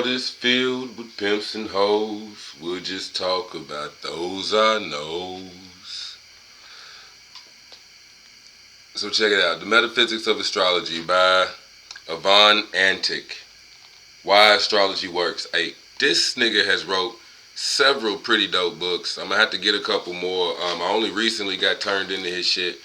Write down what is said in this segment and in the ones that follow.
world is filled with pimps and hoes. We'll just talk about those I knows. So check it out. The Metaphysics of Astrology by Antic. Why Astrology Works. Hey, this nigga has wrote several pretty dope books. I'm gonna have to get a couple more. I only recently got turned on to his shit,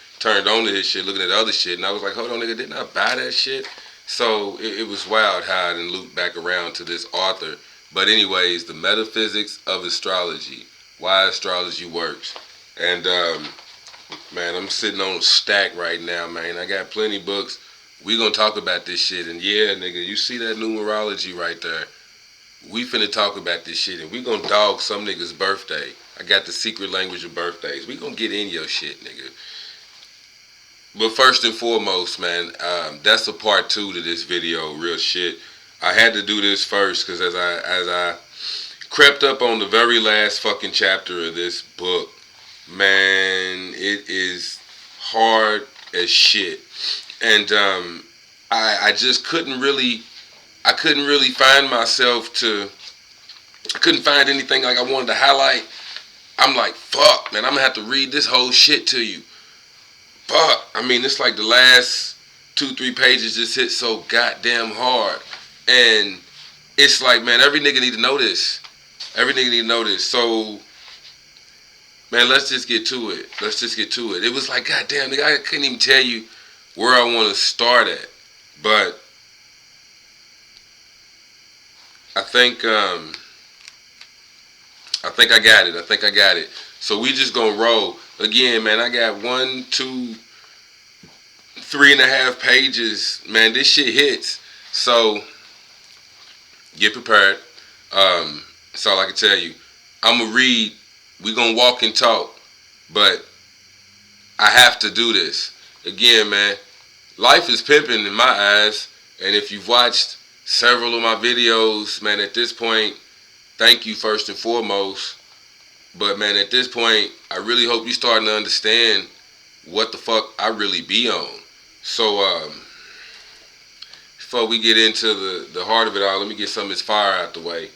looking at other shit, and I was like, hold on, nigga, didn't I buy that shit? So it was wild how I didn't loop back around to this author. But anyways, The Metaphysics of Astrology. Why Astrology Works. And man, I'm sitting on a stack right now, man. I got plenty of books. We gonna talk about this shit, and yeah, nigga, you see that numerology right there? We finna talk about this shit, and we gonna dog some nigga's birthday. I got the secret language of birthdays. We gonna get in your shit, nigga. But first and foremost, man, that's a part 2 to this video, real shit. I had to do this first, because as I crept up on the very last fucking chapter of this book, man, it is hard as shit. And I just couldn't really find myself I couldn't find anything like I wanted to highlight. I'm like, fuck, man, I'm gonna have to read this whole shit to you. Fuck, I mean, it's like the last 2-3 pages just hit so goddamn hard. And it's like, man, every nigga need to know this. So, man, let's just get to it. It was like, goddamn, nigga, I couldn't even tell you where I want to start at. But I think I got it. So we just gonna roll. Again, man, I got 1, 2, 3.5 pages. Man, this shit hits. So get prepared. That's all I can tell you. I'm gonna read. We gonna walk and talk. But I have to do this. Again, man, life is pimping in my eyes. And if you've watched several of my videos, man, at this point, thank you first and foremost. But, man, at this point, I really hope you're starting to understand what the fuck I really be on. So, before we get into the heart of it all, let me get some of this fire out the way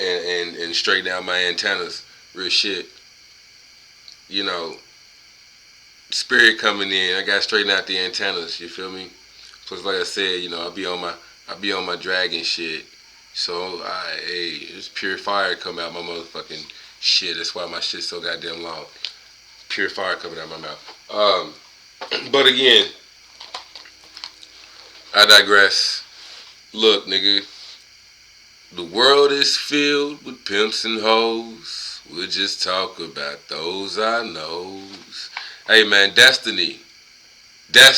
and straighten out my antennas. Real shit. You know, spirit coming in. I got to straighten out the antennas. You feel me? Plus, like I said, you know, I be on my dragon shit. So, it's pure fire coming out my motherfucking shit. That's why my shit's so goddamn long. Pure fire coming out my mouth. But again, I digress. Look, nigga, the world is filled with pimps and hoes. We'll just talk about those I knows. Hey, man, destiny. That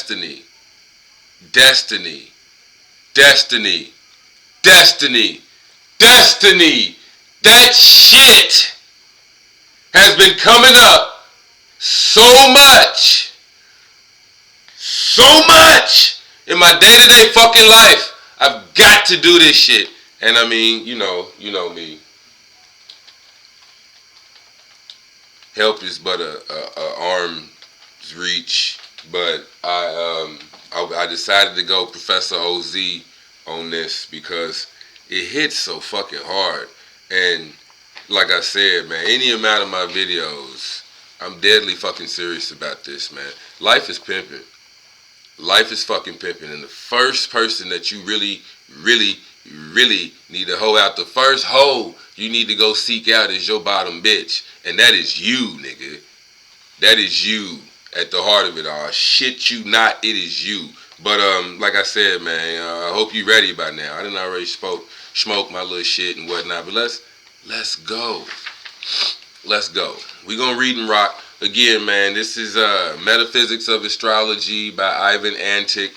shit has been coming up so much in my day-to-day fucking life. I've got to do this shit. And I mean, you know me. Help is but a arm's reach. But I decided to go Professor OZ on this because it hits so fucking hard. And like I said, man, any amount of my videos, I'm deadly fucking serious about this, man. Life is pimping. Life is fucking pimping. And the first person that you really need to hoe out, the first hoe you need to go seek out is your bottom bitch. And that is you, nigga. That is you at the heart of it all. Shit you not, it is you. But like I said, man, I hope you ready by now. I done already smoked my little shit and whatnot. But let's go. We gonna read and rock. Again, man, this is Metaphysics of Astrology by Antic.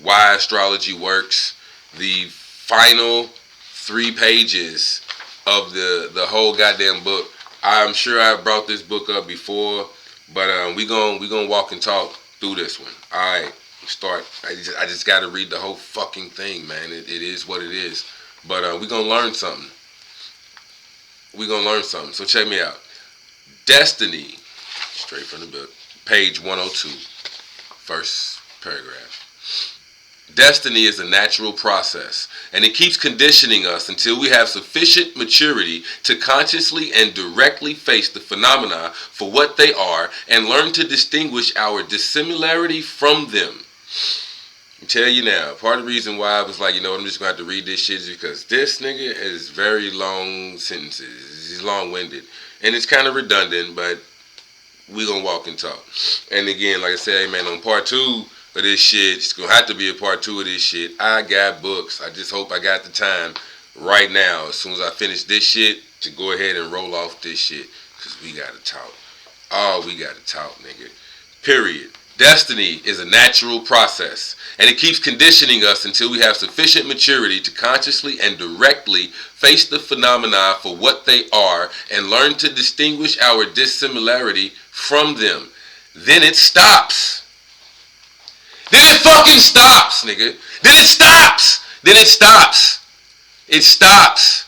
Why Astrology Works. The final 3 pages of the whole goddamn book. I'm sure I brought this book up before, but we gonna walk and talk through this one. All right, start. I just got to read the whole fucking thing, man. It is what it is. But we gonna learn something. So check me out. Destiny, straight from the book, page 102, first paragraph. Destiny is a natural process, and it keeps conditioning us until we have sufficient maturity to consciously and directly face the phenomena for what they are and learn to distinguish our dissimilarity from them. I tell you now, part of the reason why I was like, you know, I'm just going to have to read this shit is because this nigga is very long sentences. He's long-winded. And it's kind of redundant, but we going to walk and talk. And again, like I said, hey man, on part 2 of this shit, it's going to have to be a part 2 of this shit. I got books. I just hope I got the time right now, as soon as I finish this shit, to go ahead and roll off this shit. Because we got to talk. Oh, we got to talk, nigga. Period. Destiny is a natural process, and it keeps conditioning us until we have sufficient maturity to consciously and directly face the phenomena for what they are and learn to distinguish our dissimilarity from them. Then it stops. Then it fucking stops, nigga. Then it stops. Then it stops. It stops.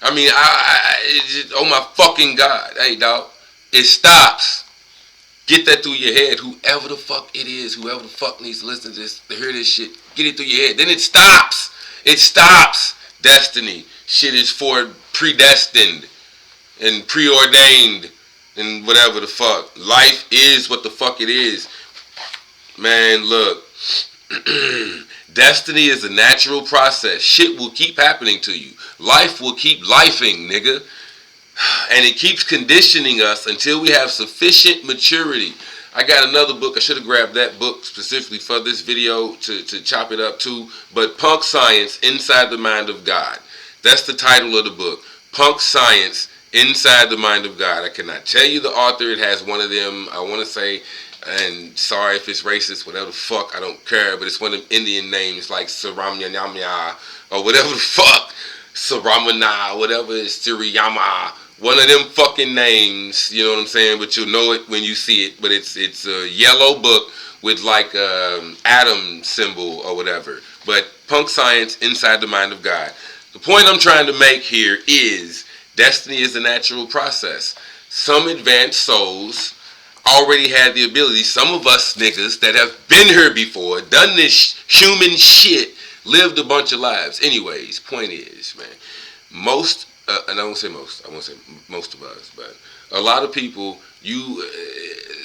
I mean, oh my fucking God. Hey, dog. It stops. Get that through your head. Whoever the fuck it is, whoever the fuck needs to listen to this, to hear this shit, get it through your head. Then it stops. It stops. Destiny. Shit is for predestined and preordained and whatever the fuck. Life is what the fuck it is. Man, look. Destiny is a natural process. Shit will keep happening to you. Life will keep lifing, nigga. And it keeps conditioning us until we have sufficient maturity. I got another book. I should have grabbed that book specifically for this video to chop it up too. But Punk Science Inside the Mind of God. That's the title of the book. Punk Science Inside the Mind of God. I cannot tell you the author. It has one of them, I want to say, and sorry if it's racist, whatever the fuck, I don't care. But it's one of them Indian names like Saramyanyamya or whatever the fuck. Saramana, whatever it is, Siriyama. One of them fucking names, you know what I'm saying? But you'll know it when you see it. But it's a yellow book with like atom symbol or whatever. But Punk Science Inside the Mind of God. The point I'm trying to make here is destiny is a natural process. Some advanced souls already had the ability. Some of us niggas that have been here before, done this human shit, lived a bunch of lives. Anyways, point is, man, most, and I won't say most, I won't say most of us, but a lot of people,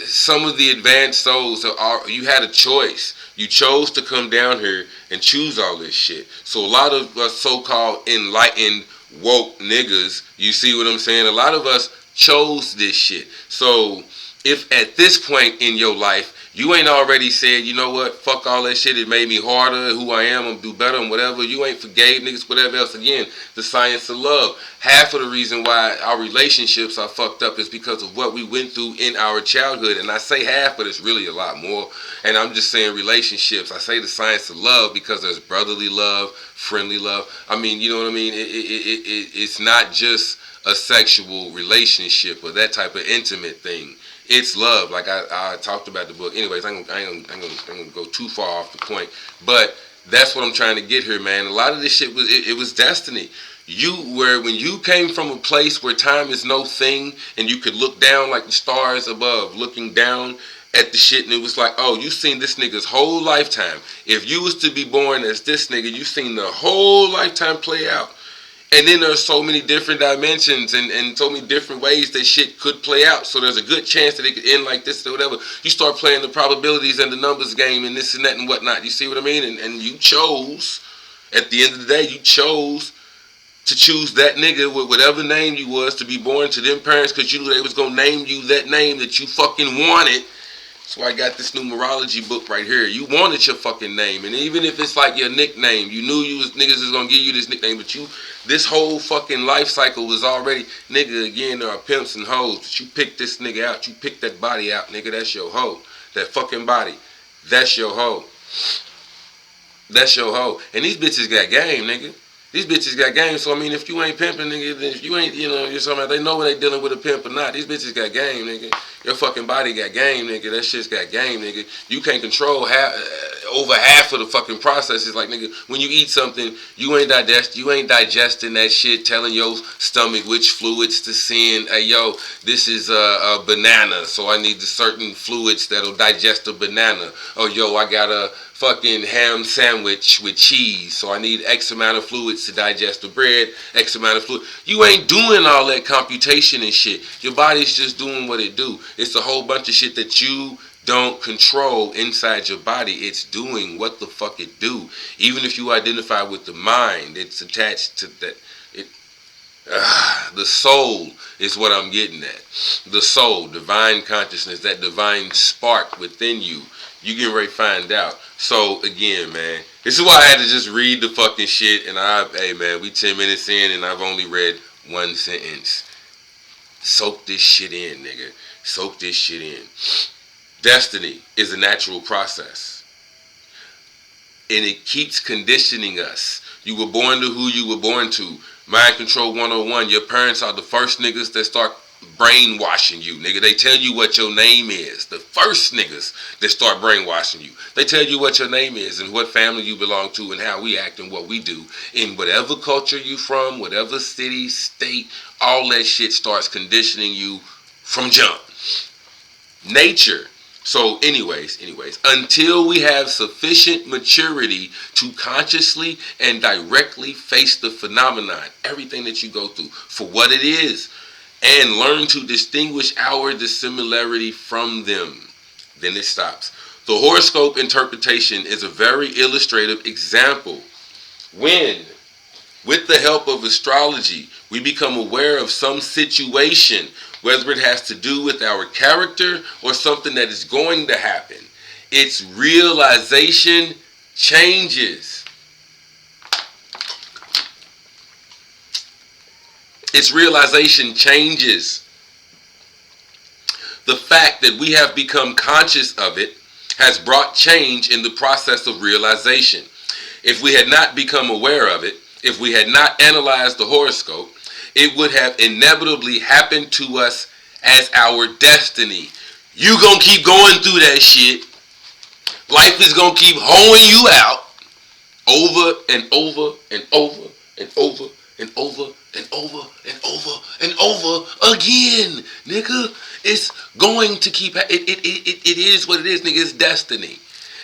some of the advanced souls, you had a choice. You chose to come down here and choose all this shit. So a lot of us so-called enlightened, woke niggas, you see what I'm saying? A lot of us chose this shit. So if at this point in your life, you ain't already said, you know what, fuck all that shit, it made me harder, who I am, I'm gonna do better and whatever, you ain't forgave niggas, whatever else, again, the science of love. Half of the reason why our relationships are fucked up is because of what we went through in our childhood. And I say half, but it's really a lot more. And I'm just saying relationships. I say the science of love because there's brotherly love, friendly love. I mean, you know what I mean? It's not just a sexual relationship or that type of intimate thing. It's love, like I talked about the book. Anyways, I ain't gonna go too far off the point, but that's what I'm trying to get here, man. A lot of this shit was it was destiny. When you came from a place where time is no thing, and you could look down like the stars above, looking down at the shit, and it was like, oh, you seen this nigga's whole lifetime. If you was to be born as this nigga, you seen the whole lifetime play out. And then there's so many different dimensions and so many different ways that shit could play out. So there's a good chance that it could end like this or whatever. You start playing the probabilities and the numbers game and this and that and whatnot. You see what I mean? And you chose, at the end of the day, you chose to choose that nigga with whatever name you was to be born to them parents because you knew they was going to name you that name that you fucking wanted. So I got this numerology book right here. You wanted your fucking name. And even if it's like your nickname, you knew niggas was going to give you this nickname, but this whole fucking life cycle was already, nigga, again, there are pimps and hoes, but you picked this nigga out. You picked that body out, nigga. That's your hoe. That fucking body. That's your hoe. That's your hoe. And these bitches got game, nigga. These bitches got game, so I mean, if you ain't pimping, nigga, if you ain't, you know, you're talking about, they know when they dealing with a pimp or not. These bitches got game, nigga. Your fucking body got game, nigga. That shit's got game, nigga. You can't control over half of the fucking processes. Like, nigga, when you eat something, you ain't digesting that shit, telling your stomach which fluids to send. Hey, yo, this is a banana, so I need the certain fluids that'll digest a banana. Oh, yo, I got a fucking ham sandwich with cheese, so I need X amount of fluids to digest the bread, X amount of fluid. You ain't doing all that computation and shit. Your body's just doing what it do. It's a whole bunch of shit that you don't control inside your body. It's doing what the fuck it do. Even if you identify with the mind, it's attached to that. The soul is what I'm getting at. The soul, divine consciousness, that divine spark within you. You get ready to find out. So again, man, this is why I had to just read the fucking shit. And hey man, we 10 minutes in and I've only read one sentence. Soak this shit in, nigga. Soak this shit in. Destiny is a natural process. And it keeps conditioning us. You were born to who you were born to. Mind Control 101, your parents are the first niggas that start brainwashing you, nigga. They tell you what your name is. The first niggas that start brainwashing you. They tell you what your name is and what family you belong to and how we act and what we do. In whatever culture you from, whatever city, state, all that shit starts conditioning you from jump. Nature. So anyways, until we have sufficient maturity to consciously and directly face the phenomenon, everything that you go through, for what it is, and learn to distinguish our dissimilarity from them, then it stops. The horoscope interpretation is a very illustrative example. When, with the help of astrology, we become aware of some situation, whether it has to do with our character or something that is going to happen, its realization changes. Its realization changes. The fact that we have become conscious of it has brought change in the process of realization. If we had not become aware of it, if we had not analyzed the horoscope, it would have inevitably happened to us as our destiny. You gonna keep going through that shit. Life is gonna keep hoeing you out over and over and over and over and over and over and over and over again, nigga. It's going to keep. It is what it is, nigga. It's destiny.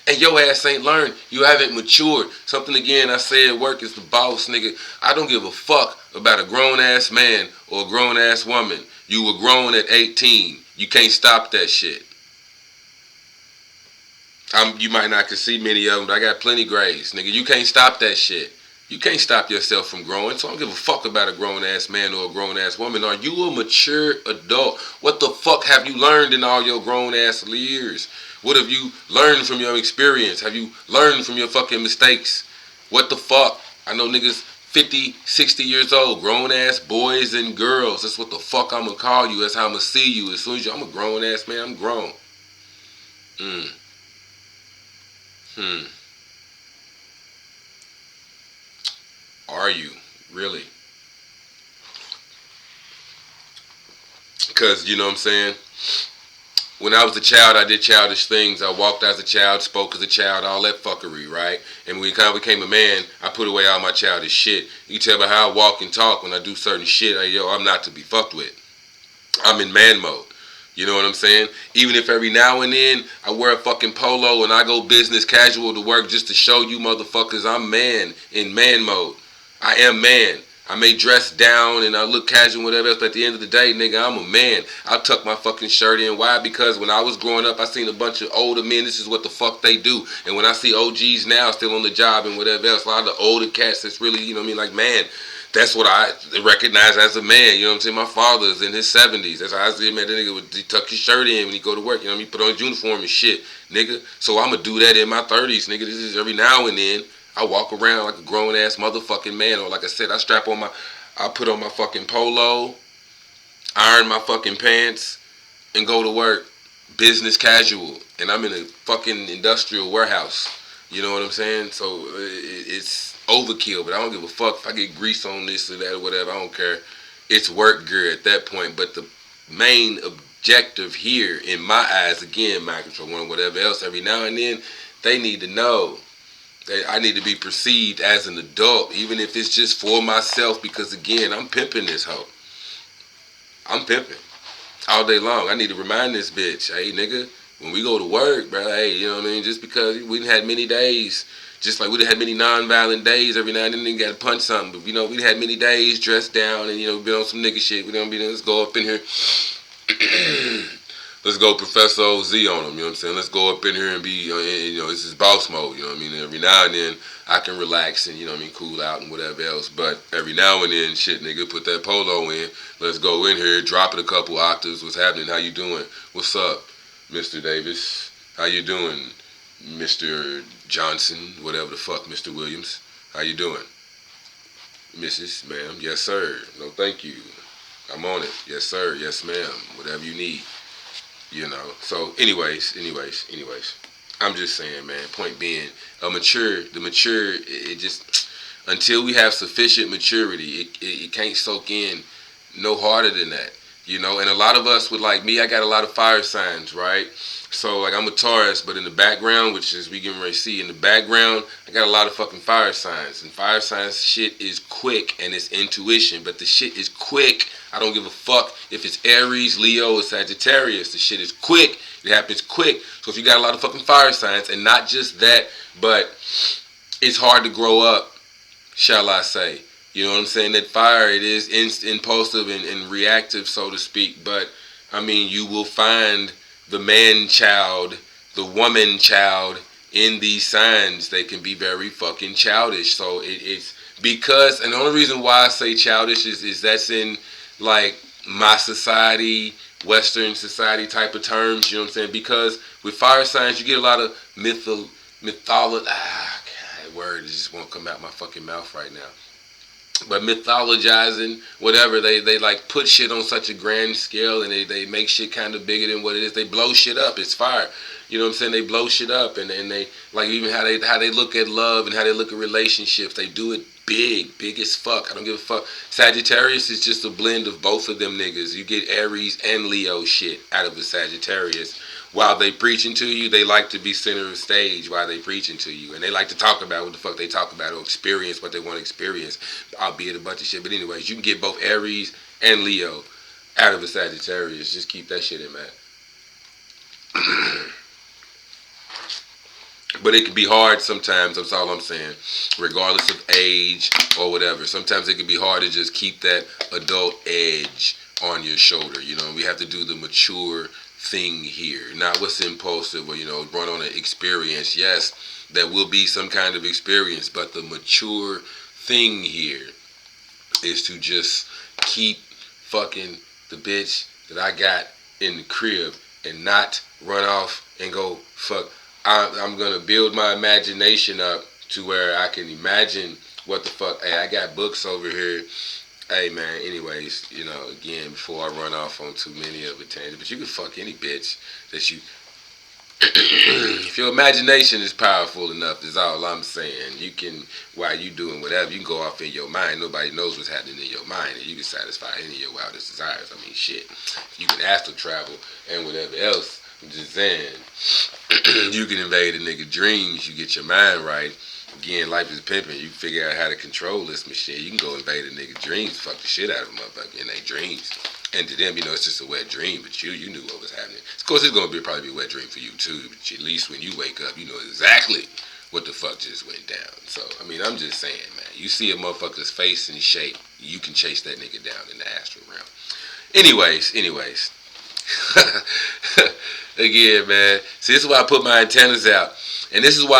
And your ass ain't learned. You haven't matured. Something again I say at work is the boss, nigga. I don't give a fuck about a grown-ass man or a grown-ass woman. You were grown at 18. You can't stop that shit. You might not can see many of them, but I got plenty grays, nigga. You can't stop that shit. You can't stop yourself from growing. So I don't give a fuck about a grown-ass man or a grown-ass woman. Are you a mature adult? What the fuck have you learned in all your grown-ass years? What have you learned from your experience? Have you learned from your fucking mistakes? What the fuck? I know niggas 50, 60 years old, grown-ass boys and girls. That's what the fuck I'm gonna call you. That's how I'm gonna see you. As soon as I'm a grown-ass man, I'm grown. Are you? Really? Because, you know what I'm saying? When I was a child, I did childish things. I walked as a child, spoke as a child, all that fuckery, right? And when I kind of became a man, I put away all my childish shit. You tell me how I walk and talk when I do certain shit. I'm not to be fucked with. I'm in man mode. You know what I'm saying? Even if every now and then I wear a fucking polo and I go business casual to work just to show you motherfuckers I'm man in man mode. I am man. I may dress down and I look casual, whatever else, but at the end of the day, nigga, I'm a man. I tuck my fucking shirt in. Why? Because when I was growing up, I seen a bunch of older men. This is what the fuck they do. And when I see OGs now still on the job and whatever else, a lot of the older cats that's really, you know what I mean, like, man, that's what I recognize as a man. You know what I'm saying? My father's in his 70s. That's how I see him. Man, that nigga would tuck his shirt in when he go to work. You know what I mean? Put on his uniform and shit, nigga. So I'm going to do that in my 30s, nigga. This is every now and then. I walk around like a grown-ass motherfucking man. Or like I said, I put on my fucking polo, iron my fucking pants, and go to work. Business casual. And I'm in a fucking industrial warehouse. You know what I'm saying? So it's overkill, but I don't give a fuck if I get grease on this or that or whatever. I don't care. It's work gear at that point. But the main objective here, in my eyes, again, Mind Control 1 or whatever else, every now and then, they need to know that I need to be perceived as an adult, even if it's just for myself, because, again, I'm pimping this hoe. I'm pimping all day long. I need to remind this bitch, hey, nigga, when we go to work, bro, hey, you know what I mean? Just because we done had many days, just like we done had many non-violent days, every now and then you got to punch something. But, you know, we had many days dressed down and, you know, been on some nigga shit. We don't be, let's go up in here. Let's go Professor OZ on them, you know what I'm saying? Let's go up in here and be, you know, this is boss mode, you know what I mean? Every now and then I can relax and, you know what I mean, cool out and whatever else. But every now and then, shit, nigga, put that polo in. Let's go in here, drop it a couple octaves. What's happening? How you doing? What's up, Mr. Davis? How you doing, Mr. Johnson? Whatever the fuck, Mr. Williams. How you doing? Mrs. Ma'am. Yes, sir. No, thank you. I'm on it. Yes, sir. Yes, ma'am. Whatever you need. You know. So, anyways. I'm just saying, man. Point being, the mature, it just, until we have sufficient maturity, it can't soak in no harder than that. You know, and a lot of us would, like me, I got a lot of fire signs, right? So, like, I'm a Taurus, but in the background, which is we can already see in the background, I got a lot of fucking fire signs. And fire signs shit is quick, and it's intuition, but the shit is quick. I don't give a fuck if it's Aries, Leo, or Sagittarius. The shit is quick. It happens quick. So if you got a lot of fucking fire signs, and not just that, but it's hard to grow up, shall I say. You know what I'm saying? That fire, it is impulsive and reactive, so to speak. But, I mean, you will find the man child, the woman child in these signs. They can be very fucking childish. So it's because, and the only reason why I say childish is that's in, like, my society, Western society type of terms. You know what I'm saying? Because with fire signs, you get a lot of mythology. That word just won't come out my fucking mouth right now. But mythologizing, whatever, they like put shit on such a grand scale, and they make shit kind of bigger than what it is. They blow shit up. It's fire. You know what I'm saying? They blow shit up, and they, like, even how they look at love and how they look at relationships. They do it big as fuck. I don't give a fuck. Sagittarius is just a blend of both of them niggas. You get Aries and Leo shit out of the Sagittarius. While they preaching to you, they like to be center of stage while they preaching to you. And they like to talk about what the fuck they talk about or experience what they want to experience, albeit a bunch of shit. But anyways, you can get both Aries and Leo out of a Sagittarius. Just keep that shit in mind. But it can be hard sometimes, that's all I'm saying, regardless of age or whatever. Sometimes it can be hard to just keep that adult edge on your shoulder. You know, we have to do the mature thing here, not what's impulsive or, you know, run on an experience. Yes, there will be some kind of experience, but the mature thing here is to just keep fucking the bitch that I got in the crib and not run off and go fuck. I'm gonna build my imagination up to where I can imagine what the fuck. Hey, I got books over here. Hey man, anyways, you know, again, before I run off on too many of a tangent, but you can fuck any bitch that you, if your imagination is powerful enough, is all I'm saying. You can, while you doing whatever, you can go off in your mind. Nobody knows what's happening in your mind, and you can satisfy any of your wildest desires. I mean, shit. You can astral travel and whatever else. I'm just saying, you can invade a nigga dreams. You get your mind right. Again, life is pimping. You figure out how to control this machine. You can go invade a nigga dreams, fuck the shit out of a motherfucker in their dreams. And to them, you know, it's just a wet dream, but you knew what was happening. Of course, it's gonna probably be a wet dream for you too. But at least when you wake up, you know exactly what the fuck just went down. So, I mean, I'm just saying, man. You see a motherfucker's face and shape, you can chase that nigga down in the astral realm. Anyways. Again, man. See, this is why I put my antennas out. And this is why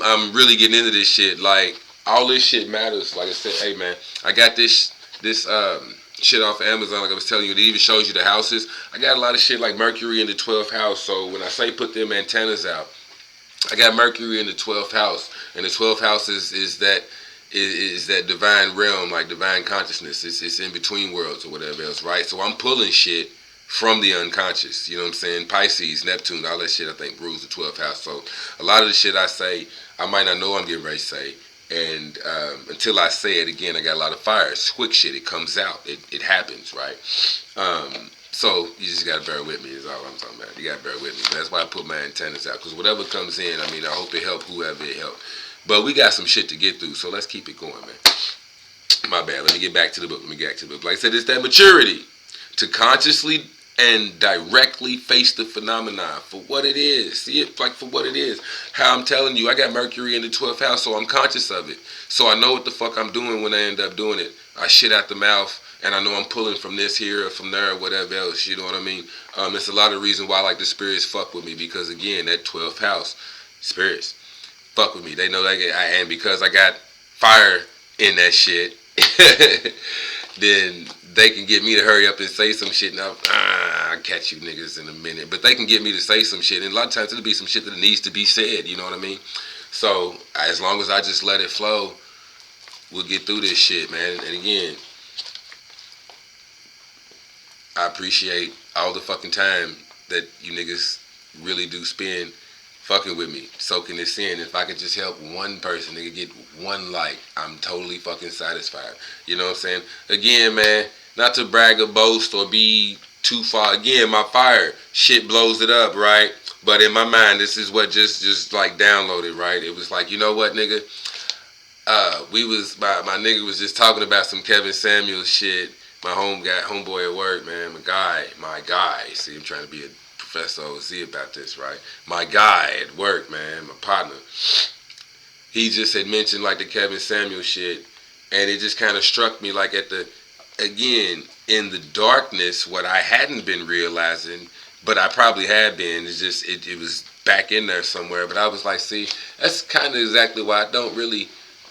I'm really getting into this shit. Like, all this shit matters. Like I said, hey man, I got this shit off of Amazon, like I was telling you. It even shows you the houses. I got a lot of shit like Mercury in the 12th house. So when I say put them antennas out, I got Mercury in the 12th house. And the 12th house is that divine realm, like divine consciousness. It's in between worlds or whatever else, right? So I'm pulling shit from the unconscious, you know what I'm saying? Pisces, Neptune, all that shit I think rules the 12th house. So a lot of the shit I say, I might not know I'm getting ready to say. And until I say it again, I got a lot of fire. It's quick shit. It comes out. It happens, right? So you just got to bear with me is all I'm talking about. You got to bear with me. That's why I put my antennas out. Because whatever comes in, I mean, I hope it helps whoever it helps. But we got some shit to get through. So let's keep it going, man. My bad. Let me get back to the book. Like I said, it's that maturity to consciously and directly face the phenomenon for what it is. See it like for what it is. How I'm telling you, I got Mercury in the 12th house, so I'm conscious of it. So I know what the fuck I'm doing when I end up doing it. I shit out the mouth, and I know I'm pulling from this here or from there or whatever else. You know what I mean? It's a lot of reason why like the spirits fuck with me, because again, that 12th house, spirits fuck with me. They know that and because I got fire in that shit, then they can get me to hurry up and say some shit. Now, I'll catch you niggas in a minute. But they can get me to say some shit. And a lot of times it'll be some shit that needs to be said. You know what I mean? So, as long as I just let it flow, we'll get through this shit, man. And again, I appreciate all the fucking time that you niggas really do spend fucking with me, soaking this in. If I could just help one person, they could get one like, I'm totally fucking satisfied. You know what I'm saying? Again, man, not to brag or boast or be too far. Again, my fire shit blows it up, right? But in my mind, this is what just like downloaded, right? It was like, you know what, nigga? My nigga was just talking about some Kevin Samuels shit. My homeboy at work, man, my guy. See, I'm trying to be a Professor OZ about this, right? My guy at work, man, my partner, he just had mentioned like the Kevin Samuel shit, and it just kind of struck me like again, in the darkness, what I hadn't been realizing, but I probably had been, it's just, it was back in there somewhere, but I was like, see, that's kind of exactly why I don't really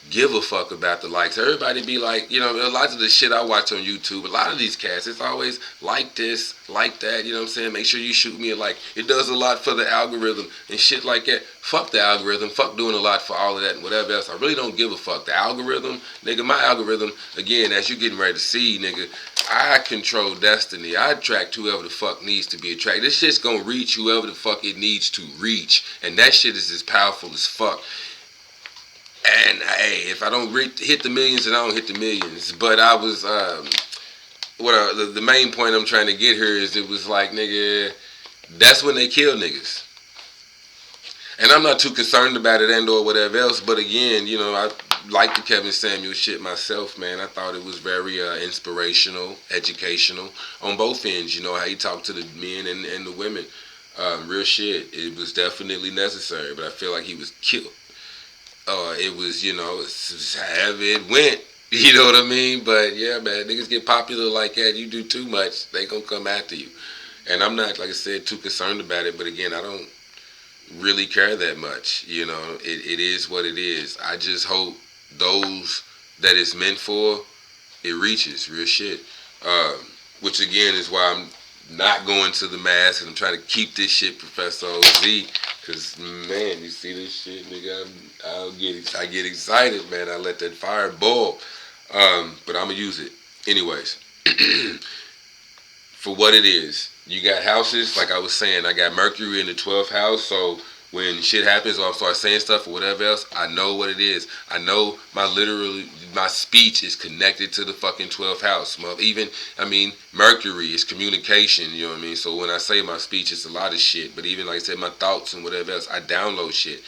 give a fuck about the likes. Everybody be like, you know, a lot of the shit I watch on YouTube, a lot of these cats, it's always like this, like that, you know what I'm saying? Make sure you shoot me a like. It does a lot for the algorithm and shit like that. Fuck the algorithm. Fuck doing a lot for all of that and whatever else. I really don't give a fuck. The algorithm, nigga, my algorithm, again, as you getting ready to see, nigga, I control destiny. I attract whoever the fuck needs to be attracted. This shit's gonna reach whoever the fuck it needs to reach. And that shit is as powerful as fuck. And hey, if I don't hit the millions, then I don't hit the millions. But I was, the main point I'm trying to get here is it was like, nigga, that's when they kill niggas. And I'm not too concerned about it and or whatever else. But again, you know, I like the Kevin Samuel shit myself, man. I thought it was very inspirational, educational on both ends. You know, how he talked to the men and the women. Real shit. It was definitely necessary. But I feel like he was killed. It was, you know, however it went, you know what I mean? But yeah, man, niggas get popular like that, you do too much, they gonna come after you. And I'm not, like I said, too concerned about it, but again, I don't really care that much, you know, it is what it is. I just hope those that it's meant for, it reaches, real shit. Which again is why I'm not going to the mass, and I'm trying to keep this shit Professor OZ. Cause man, you see this shit, nigga, I get excited, man. I let that fire boil. But I'm gonna use it anyways. For what it is. You got houses, like I was saying, I got Mercury in the 12th house, so when shit happens or I start saying stuff or whatever else, I know what it is. I know my speech is connected to the fucking 12th house. Mercury is communication, you know what I mean? So when I say my speech, it's a lot of shit. But even like I said, my thoughts and whatever else, I download shit.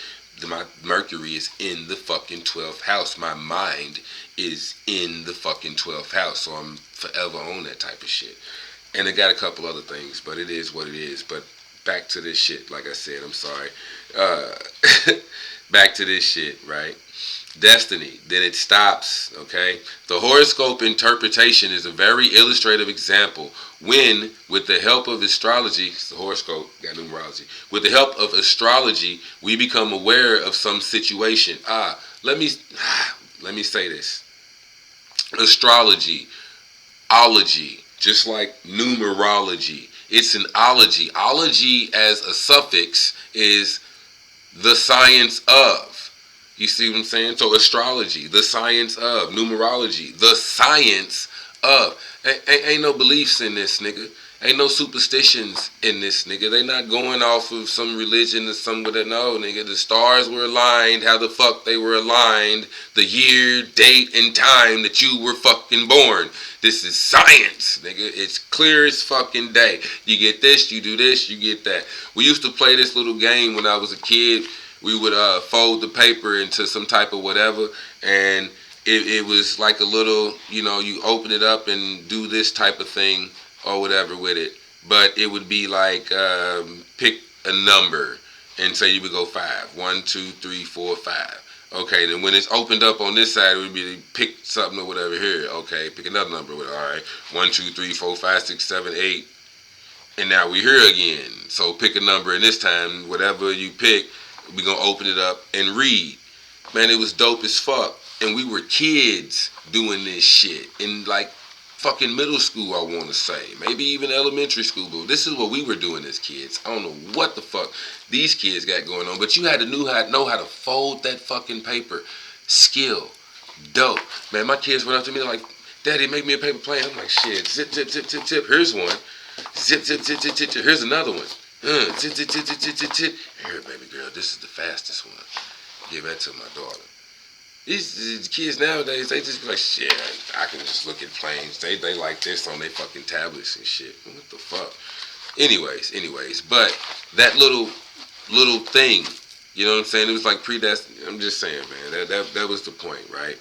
My Mercury is in the fucking 12th house. My mind is in the fucking 12th house. So I'm forever on that type of shit. And it got a couple other things, but it is what it is. But back to this shit, like I said, I'm sorry. Back to this shit, right? Destiny, then it stops, okay? The horoscope interpretation is a very illustrative example when, with the help of astrology, the horoscope, got numerology, with the help of astrology, we become aware of some situation. Let me say this. Astrology, ology, just like numerology. It's an ology. Ology as a suffix is the science of. You see what I'm saying? So astrology, the science of. Numerology, the science of. Ain't no beliefs in this, nigga. Ain't no superstitions in this, nigga. They not going off of some religion or some with it. No, nigga. The stars were aligned. How the fuck they were aligned. The year, date, and time that you were fucking born. This is science, nigga. It's clear as fucking day. You get this, you do this, you get that. We used to play this little game when I was a kid. We would fold the paper into some type of whatever, and it was like a little, you know, you open it up and do this type of thing or whatever with it. but it would be like pick a number and say you would go 5. 1, 2, 3, 4, 5. Okay, then when it's opened up on this side, it would be pick something or whatever here. Okay, pick another number. All right, 1, 2, 3, 4, 5, 6, 7, 8. And now we're here again. So pick a number, and this time, whatever you pick, we're going to open it up and read. Man, it was dope as fuck. And we were kids doing this shit in like fucking middle school, I want to say. Maybe even elementary school. But this is what we were doing as kids. I don't know what the fuck these kids got going on. But you had to know how to fold that fucking paper. Skill. Dope. Man, my kids went up to me like, Daddy, make me a paper plane. I'm like, shit. Zip, zip, zip, zip, zip. Here's one. Zip, zip, zip, zip, zip, zip. Here's another one. Zip, zip, zip, zip, zip, zip, zip. Here, baby girl, this is the fastest one. Give that to my daughter. These kids nowadays, they just be like, shit, I can just look at planes. They like this on their fucking tablets and shit. What the fuck? Anyways, but that little thing, you know what I'm saying? It was like predestined. I'm just saying, man, that was the point, right?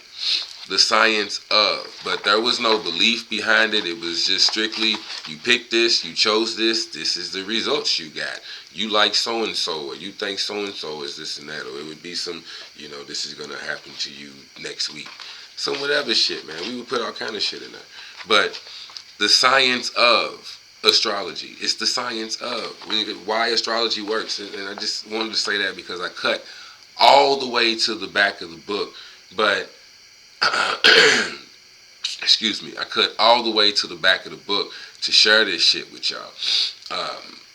The science of, but there was no belief behind it. It was just strictly, you picked this, you chose this is the results you got. You like so-and-so, or you think so-and-so is this and that, or it would be some, this is going to happen to you next week. Some whatever shit, man. We would put all kind of shit in there. But the science of astrology, it's the science of why astrology works. And I just wanted to say that because I cut all the way to the back of the book, but excuse me, I cut all the way to the back of the book to share this shit with y'all.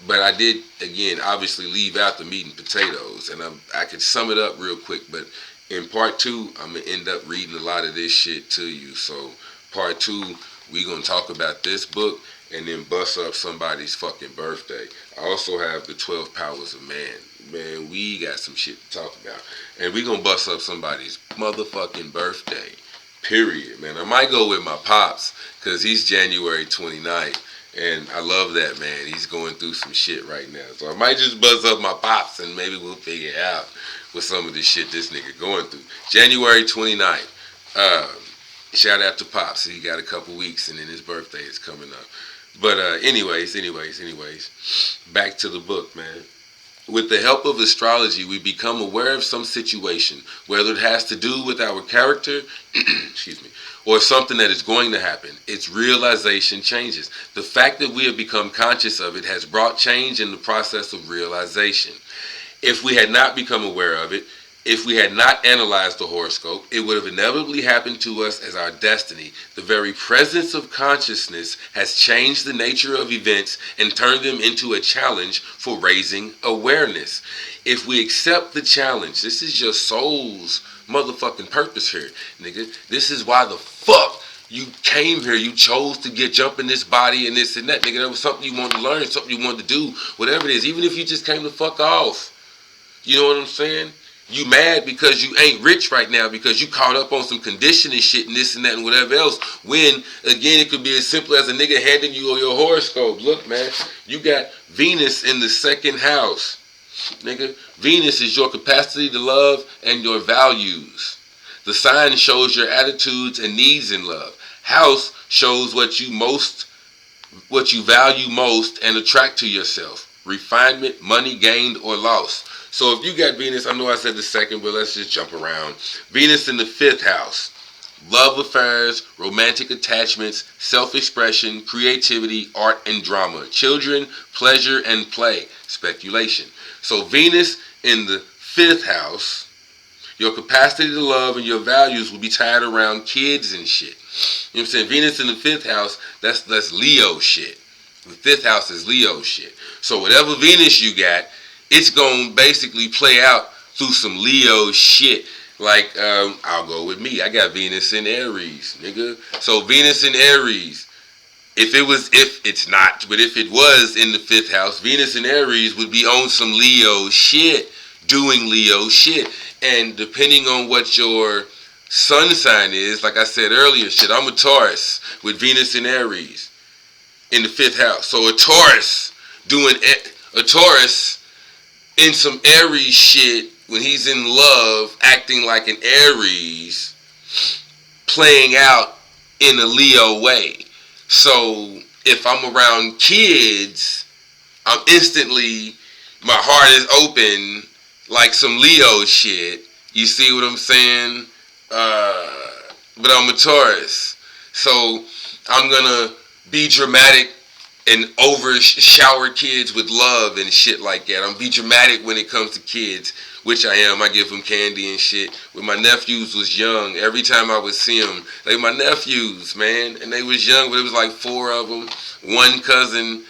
But I did, again, obviously leave out the meat and potatoes, and I could sum it up real quick, but in part 2, I'm going to end up reading a lot of this shit to you. So part 2, we're going to talk about this book and then bust up somebody's fucking birthday. I also have the 12 Powers of Man. Man, we got some shit to talk about. And we're going to bust up somebody's motherfucking birthday. Period, man. I might go with my pops because he's January 29th. And I love that, man. He's going through some shit right now. So I might just buzz up my pops and maybe we'll figure out what some of this shit this nigga going through. January 29th. Shout out to Pops. He got a couple weeks and then his birthday is coming up. But anyways, back to the book, man. With the help of astrology, we become aware of some situation, whether it has to do with our character, excuse me, or something that is going to happen. Its realization changes. The fact that we have become conscious of it has brought change in the process of realization. If we had not become aware of it, if we had not analyzed the horoscope, it would have inevitably happened to us as our destiny. The very presence of consciousness has changed the nature of events and turned them into a challenge for raising awareness. If we accept the challenge, this is your soul's motherfucking purpose here, nigga. This is why the fuck you came here. You chose to jump in this body and this and that, nigga. That was something you wanted to learn, something you wanted to do, whatever it is. Even if you just came to fuck off. You know what I'm saying? You mad because you ain't rich right now because you caught up on some conditioning shit and this and that and whatever else. When, again, it could be as simple as a nigga handing you your horoscope. Look, man, you got Venus in the 2nd house. Nigga, Venus is your capacity to love and your values. The sign shows your attitudes and needs in love. House shows what you value most and attract to yourself. Refinement, money gained or lost. So if you got Venus, I know I said the 2nd, but let's just jump around. Venus in the 5th house. Love affairs, romantic attachments, self-expression, creativity, art and drama. Children, pleasure and play. Speculation. So Venus in the 5th house, your capacity to love and your values will be tied around kids and shit. You know what I'm saying? Venus in the 5th house, that's Leo shit. The 5th house is Leo shit. So whatever Venus you got, it's going to basically play out through some Leo shit. Like, I'll go with me. I got Venus in Aries, nigga. So Venus in Aries, if it was in the 5th house, Venus in Aries would be on some Leo shit, doing Leo shit. And depending on what your sun sign is, like I said earlier, shit, I'm a Taurus with Venus in Aries in the 5th house. So a Taurus in some Aries shit when he's in love, acting like an Aries, playing out in a Leo way. So if I'm around kids, I'm instantly, my heart is open like some Leo shit. You see what I'm saying? But I'm a Taurus. So I'm gonna be dramatic and over shower kids with love and shit like that. I'm be dramatic when it comes to kids, which I am. I give them candy and shit. When my nephews was young, every time I would see them, they were my nephews, man, and they was young, but it was like 4 of them, one cousin,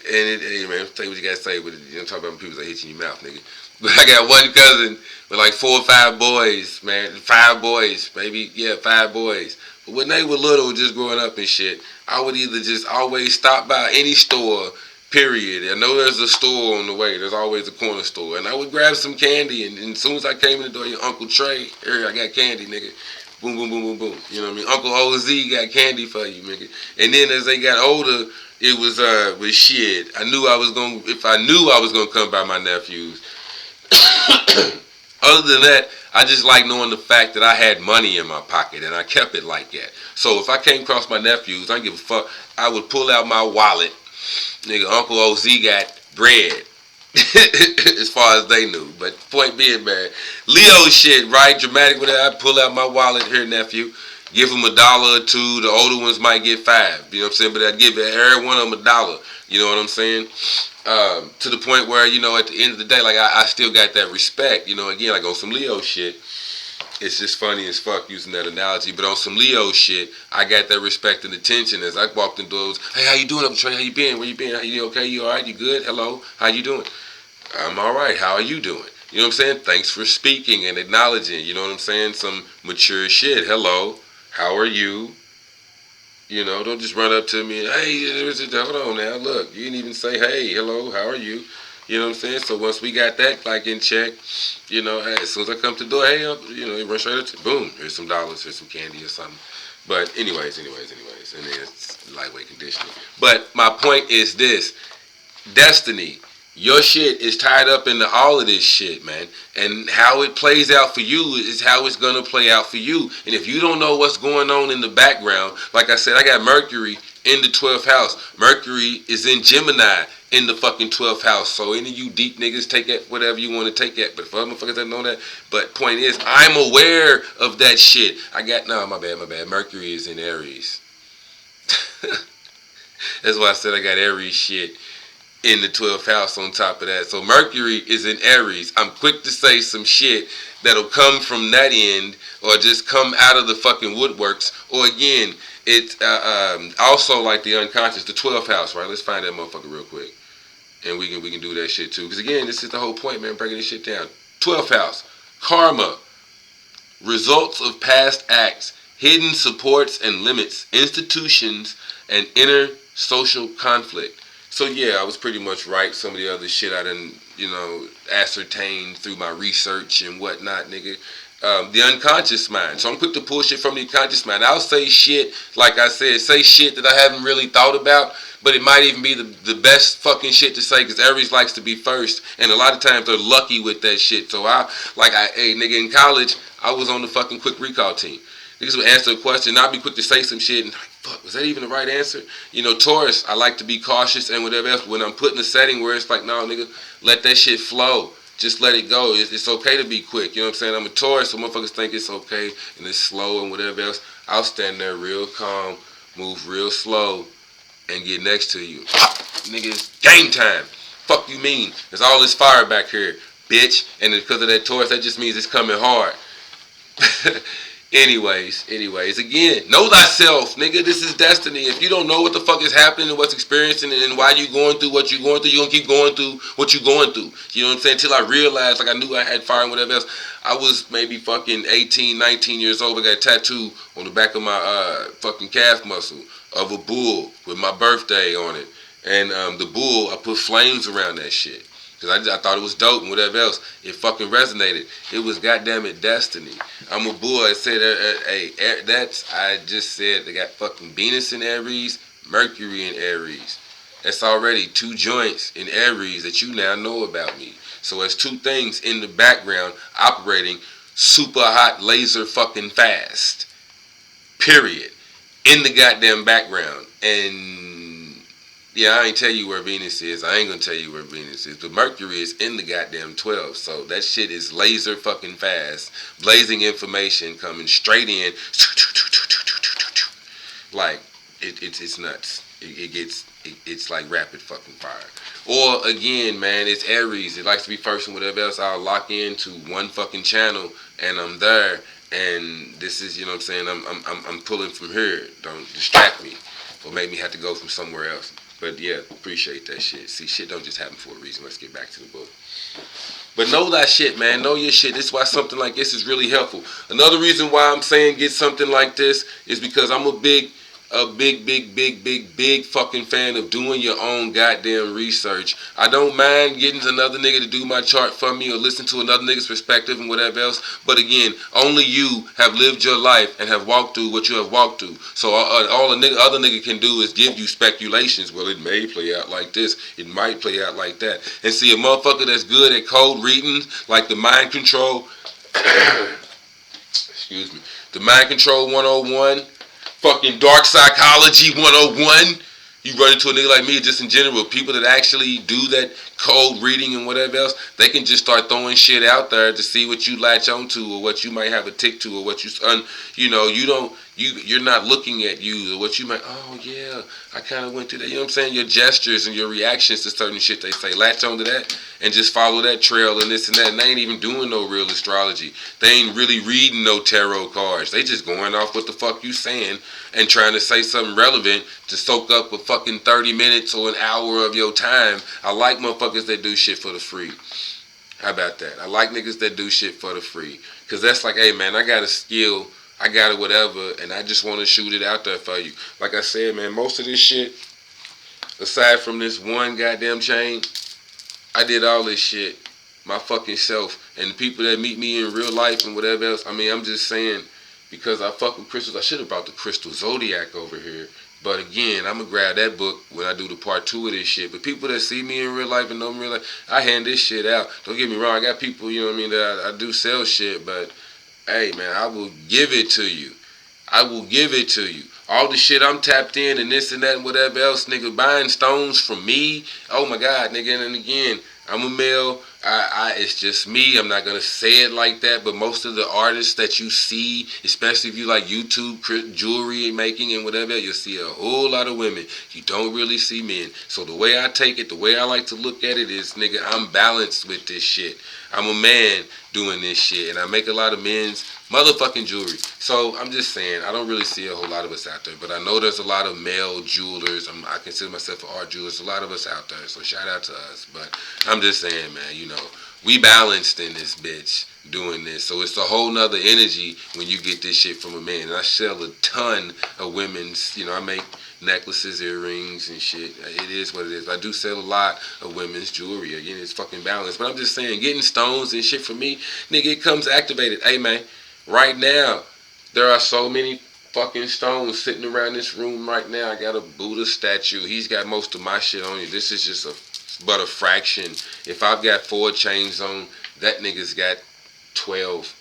and hey man, tell you what you gotta say, but you don't talk about people that hit you in your mouth, nigga. But I got one cousin with like 4 or 5 boys, man, 5 boys, maybe, yeah, 5 boys. But when they were little, just growing up and shit, I would either just always stop by any store, period. I know there's a store on the way. There's always a corner store. And I would grab some candy, and as soon as I came in the door, your Uncle Trey, here, I got candy, nigga. Boom, boom, boom, boom, boom. You know what I mean? Uncle OZ got candy for you, nigga. And then as they got older, it was with shit. If I knew I was gonna come by my nephews. Other than that, I just like knowing the fact that I had money in my pocket and I kept it like that. So if I came across my nephews, I don't give a fuck. I would pull out my wallet. Nigga, Uncle OZ got bread. As far as they knew. But point being, man, Leo shit, right? Dramatic with it. I pull out my wallet here, nephew. Give them $1 or $2. The older ones might get 5. You know what I'm saying? But I'd give every one of them $1. You know what I'm saying? To the point where, you know, at the end of the day, like, I still got that respect. You know, again, like on some Leo shit. It's just funny as fuck using that analogy. But on some Leo shit, I got that respect and attention as I walked in doors. Hey, how you doing up, Trey? How you been? Where you been? You okay? You all right? You good? Hello? How you doing? I'm all right. How are you doing? You know what I'm saying? Thanks for speaking and acknowledging. You know what I'm saying? Some mature shit. Hello. How are you? You know, don't just run up to me and, hey, hold on now. Look, you didn't even say, hey, hello, how are you? You know what I'm saying? So once we got that, like, in check, you know, hey, as soon as I come to the door, hey, you know, you run straight up to, boom, here's some dollars, here's some candy or something. But anyways, and then it's lightweight conditioning. But my point is this. Destiny. Your shit is tied up into all of this shit, man. And how it plays out for you is how it's going to play out for you. And if you don't know what's going on in the background, like I said, I got Mercury in the 12th house. Mercury is in Gemini in the fucking 12th house. So any of you deep niggas, take it whatever you want to take it. But for other motherfuckers that know that. But point is, I'm aware of that shit. My bad. Mercury is in Aries. That's why I said I got Aries shit in the 12th house on top of that. So Mercury is in Aries. I'm quick to say some shit that'll come from that end or just come out of the fucking woodworks. Or again, it's also like the unconscious, the 12th house, right? Let's find that motherfucker real quick. And we can do that shit too. Because again, this is the whole point, man, breaking this shit down. 12th house, karma, results of past acts, hidden supports and limits, institutions, and inner social conflict. So yeah, I was pretty much right. Some of the other shit I done, you know, ascertained through my research and whatnot, nigga. The unconscious mind. So I'm quick to pull shit from the unconscious mind. I'll say shit, like I said, say shit that I haven't really thought about, but it might even be the best fucking shit to say because Aries likes to be first, and a lot of times they're lucky with that shit. So hey nigga, in college, I was on the fucking quick recall team. Niggas would answer a question, and I'd be quick to say some shit, and like, fuck, was that even the right answer? You know, Taurus, I like to be cautious and whatever else. When I'm put in a setting where it's like, no, nigga, let that shit flow. Just let it go. It's okay to be quick. You know what I'm saying? I'm a Taurus, so motherfuckers think it's okay and it's slow and whatever else. I'll stand there real calm, move real slow, and get next to you. Nigga, it's game time. Fuck you mean? There's all this fire back here, bitch. And because of that Taurus, that just means it's coming hard. Anyways, again, know thyself, nigga. This is destiny. If you don't know what the fuck is happening and what's experiencing and why you going through what you're going through, you're going to keep going through what you're going through. You know what I'm saying? Until I realized, like I knew I had fire and whatever else. I was maybe fucking 18, 19 years old. I got a tattoo on the back of my fucking calf muscle of a bull with my birthday on it. And the bull, I put flames around that shit. Because I thought it was dope and whatever else. It fucking resonated. It was goddamn it destiny. I'm a bull. I said, I just said they got fucking Venus in Aries, Mercury in Aries. That's already 2 joints in Aries that you now know about me. So it's 2 things in the background operating super hot laser fucking fast. Period. In the goddamn background. And Yeah, I ain't tell you where Venus is. I ain't gonna tell you where Venus is. But Mercury is in the goddamn 12. So that shit is laser fucking fast. Blazing information coming straight in. Like, it's nuts. It's like rapid fucking fire. Or again, man, it's Aries. It likes to be first and whatever else. I'll lock into one fucking channel and I'm there. And this is, you know what I'm saying, I'm pulling from here. Don't distract me or make me have to go from somewhere else. But yeah, appreciate that shit. See, shit don't just happen for a reason. Let's get back to the book. But know that shit, man. Know your shit. This is why something like this is really helpful. Another reason why I'm saying get something like this is because I'm a big fucking fan of doing your own goddamn research. I don't mind getting another nigga to do my chart for me or listen to another nigga's perspective and whatever else. But again, only you have lived your life and have walked through what you have walked through. So all a nigga, other nigga can do is give you speculations. Well, it may play out like this. It might play out like that. And see, a motherfucker that's good at code readings, like the mind control, excuse me, the mind control 101, fucking dark psychology 101. You run into a nigga like me, just in general, people that actually do that code reading and whatever else, they can just start throwing shit out there to see what you latch onto or what you might have a tick to or what you're not looking at you or what you might, oh yeah, I kind of went through that. You know what I'm saying? Your gestures and your reactions to certain shit they say, latch onto that and just follow that trail and this and that. And they ain't even doing no real astrology. They ain't really reading no tarot cards. They just going off what the fuck you saying and trying to say something relevant to soak up a fucking 30 minutes or an hour of your time. I like motherfuckers that do shit for the free. How about that? I like niggas that do shit for the free. Because that's like, hey man, I got a skill, I got it whatever, and I just want to shoot it out there for you. Like I said, man, most of this shit, aside from this one goddamn chain, I did all this shit my fucking self. And the people that meet me in real life and whatever else, I mean, I'm just saying, because I fuck with crystals, I should have brought the crystal zodiac over here. But again, I'm going to grab that book when I do the part 2 of this shit. But people that see me in real life and know me in real life, I hand this shit out. Don't get me wrong, I got people, you know what I mean, that I do sell shit. But, hey, man, I will give it to you. I will give it to you. All the shit I'm tapped in and this and that and whatever else, nigga, buying stones from me. Oh, my God, nigga. And again, I'm a male. It's just me. I'm not going to say it like that, but most of the artists that you see, especially if you like YouTube jewelry making and whatever, you'll see a whole lot of women. You don't really see men. So the way I take it, the way I like to look at it is, nigga, I'm balanced with this shit. I'm a man doing this shit, and I make a lot of men's motherfucking jewelry. So I'm just saying, I don't really see a whole lot of us out there, but I know there's a lot of male jewelers. I consider myself an art jeweler. There's a lot of us out there, so shout out to us. But I'm just saying, man, you know, we balanced in this bitch doing this. So it's a whole nother energy when you get this shit from a man. And I sell a ton of women's, you know, I make necklaces, earrings, and shit. It is what it is. I do sell a lot of women's jewelry. Again, it's fucking balanced. But I'm just saying, getting stones and shit for me, nigga, it comes activated. Hey, man, right now, there are so many fucking stones sitting around this room right now. I got a Buddha statue. He's got most of my shit on it. This is just but a fraction. If I've got 4 chains on, that nigga's got 12.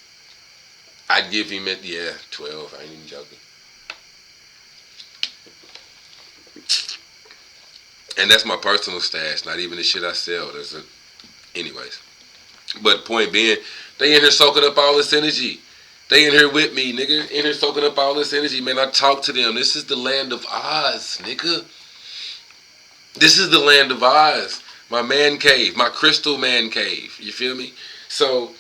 I'd give him 12. I ain't even joking. And that's my personal stash, not even the shit I sell. Anyways. But point being, they in here soaking up all this energy. They in here with me, nigga. In here soaking up all this energy, man. I talk to them. This is the land of Oz, nigga. This is the land of Oz. My man cave. My crystal man cave. You feel me? So,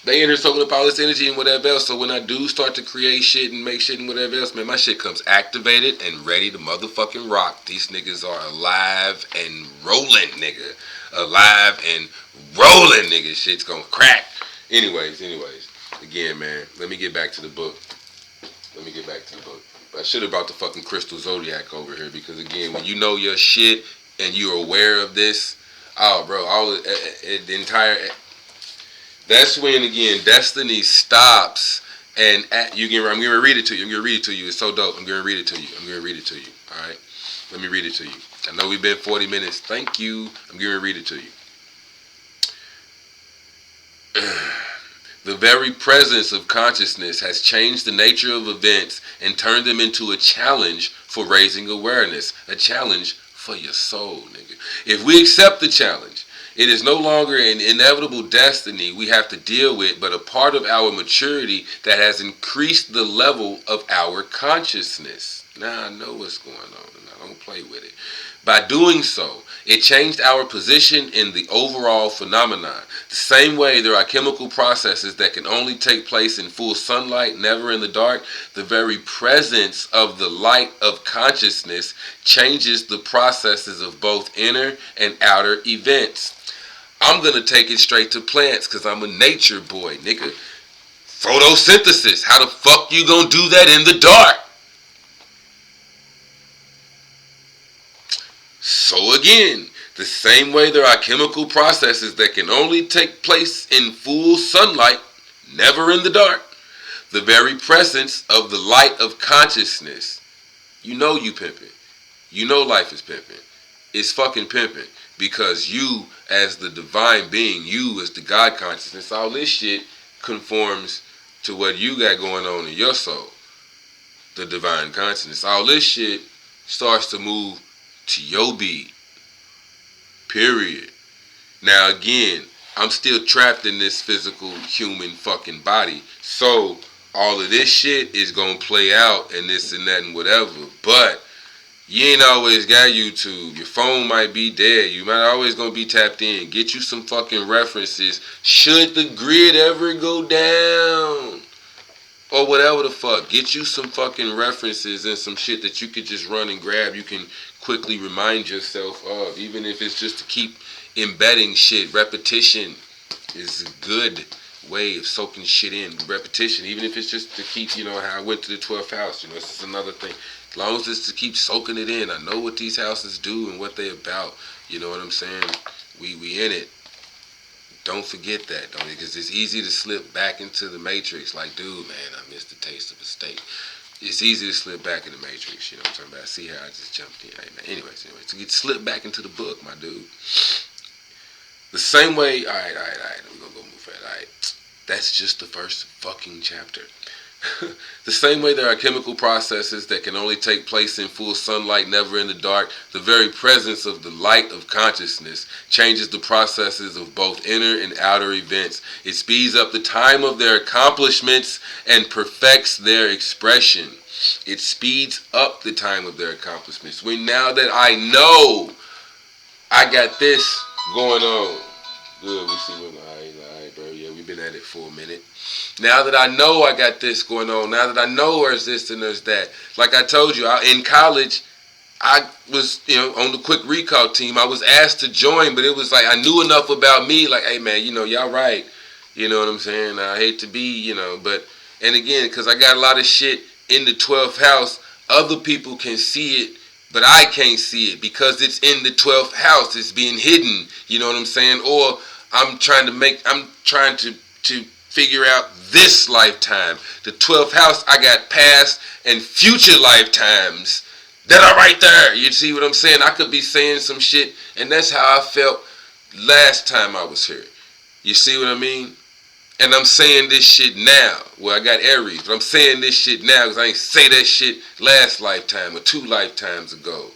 they in here soaking up all this energy and whatever else. So when I do start to create shit and make shit and whatever else, man, my shit comes activated and ready to motherfucking rock. These niggas are alive and rolling, nigga. Alive and rolling, nigga. Shit's gonna crack. Anyways. Again, man, let me get back to the book. I should have brought the fucking crystal zodiac over here because, again, when you know your shit and you're aware of this, oh, bro, the entire... That's when, again, destiny stops and I'm going to read it to you. It's so dope. I'm going to read it to you. All right? Let me read it to you. I know we've been 40 minutes. Thank you. I'm going to read it to you. The very presence of consciousness has changed the nature of events and turned them into a challenge for raising awareness, a challenge for your soul, nigga. If we accept the challenge, it is no longer an inevitable destiny we have to deal with, but a part of our maturity that has increased the level of our consciousness. Now I know what's going on, and I don't play with it. By doing so, it changed our position in the overall phenomenon. The same way there are chemical processes that can only take place in full sunlight, never in the dark, the very presence of the light of consciousness changes the processes of both inner and outer events. I'm going to take it straight to plants because I'm a nature boy, nigga. Photosynthesis. How the fuck you going to do that in the dark? So again, the same way there are chemical processes that can only take place in full sunlight, never in the dark, the very presence of the light of consciousness. You know you pimping. You know life is pimping. It's fucking pimping. Because you, as the divine being, you as the God consciousness, all this shit conforms to what you got going on in your soul. The divine consciousness. All this shit starts to move to your beat. Period. Now again, I'm still trapped in this physical human fucking body. So all of this shit is gonna play out and this and that and whatever. But you ain't always got YouTube. Your phone might be dead. You might always gonna be tapped in. Get you some fucking references. Should the grid ever go down? Or whatever the fuck. Get you some fucking references and some shit that you could just run and grab. You can quickly remind yourself of. Even if it's just to keep embedding shit. Repetition is a good way of soaking shit in. Repetition. Even if it's just to keep, you know, how I went to the 12th house. You know, this is another thing. As long as it's to keep soaking it in. I know what these houses do and what they about. You know what I'm saying? We in it. Don't forget that, don't you? Because it's easy to slip back into the matrix. Like, dude, man, I missed the taste of a steak. It's easy to slip back in the matrix. You know what I'm talking about? See how I just jumped in. Hey, man. Anyways, to get slipped back into the book, my dude. The same way, all right. We're going to go move fast. All right. That's just the first fucking chapter. The same way there are chemical processes that can only take place in full sunlight, never in the dark, the very presence of the light of consciousness changes the processes of both inner and outer events. It speeds up the time of their accomplishments and perfects their expression. It speeds up the time of their accomplishments. Now that I know I got this going on. Good, we see what, all right, bro. Yeah, we've been at it for a minute. Now that I know I got this going on, now that I know there's this and there's that. Like I told you, in college, I was, on the quick recall team. I was asked to join, but it was like I knew enough about me. Like, hey, man, y'all right. You know what I'm saying? I hate to be, but, and again, because I got a lot of shit in the 12th house, other people can see it, but I can't see it because it's in the 12th house. It's being hidden. You know what I'm saying? Or I'm trying to figure out this lifetime. The 12th house, I got past and future lifetimes that are right there. You see what I'm saying? I could be saying some shit, and that's how I felt last time I was here. You see what I mean? And I'm saying this shit now. Well, I got Aries, but I'm saying this shit now because I ain't say that shit last lifetime or 2 lifetimes ago.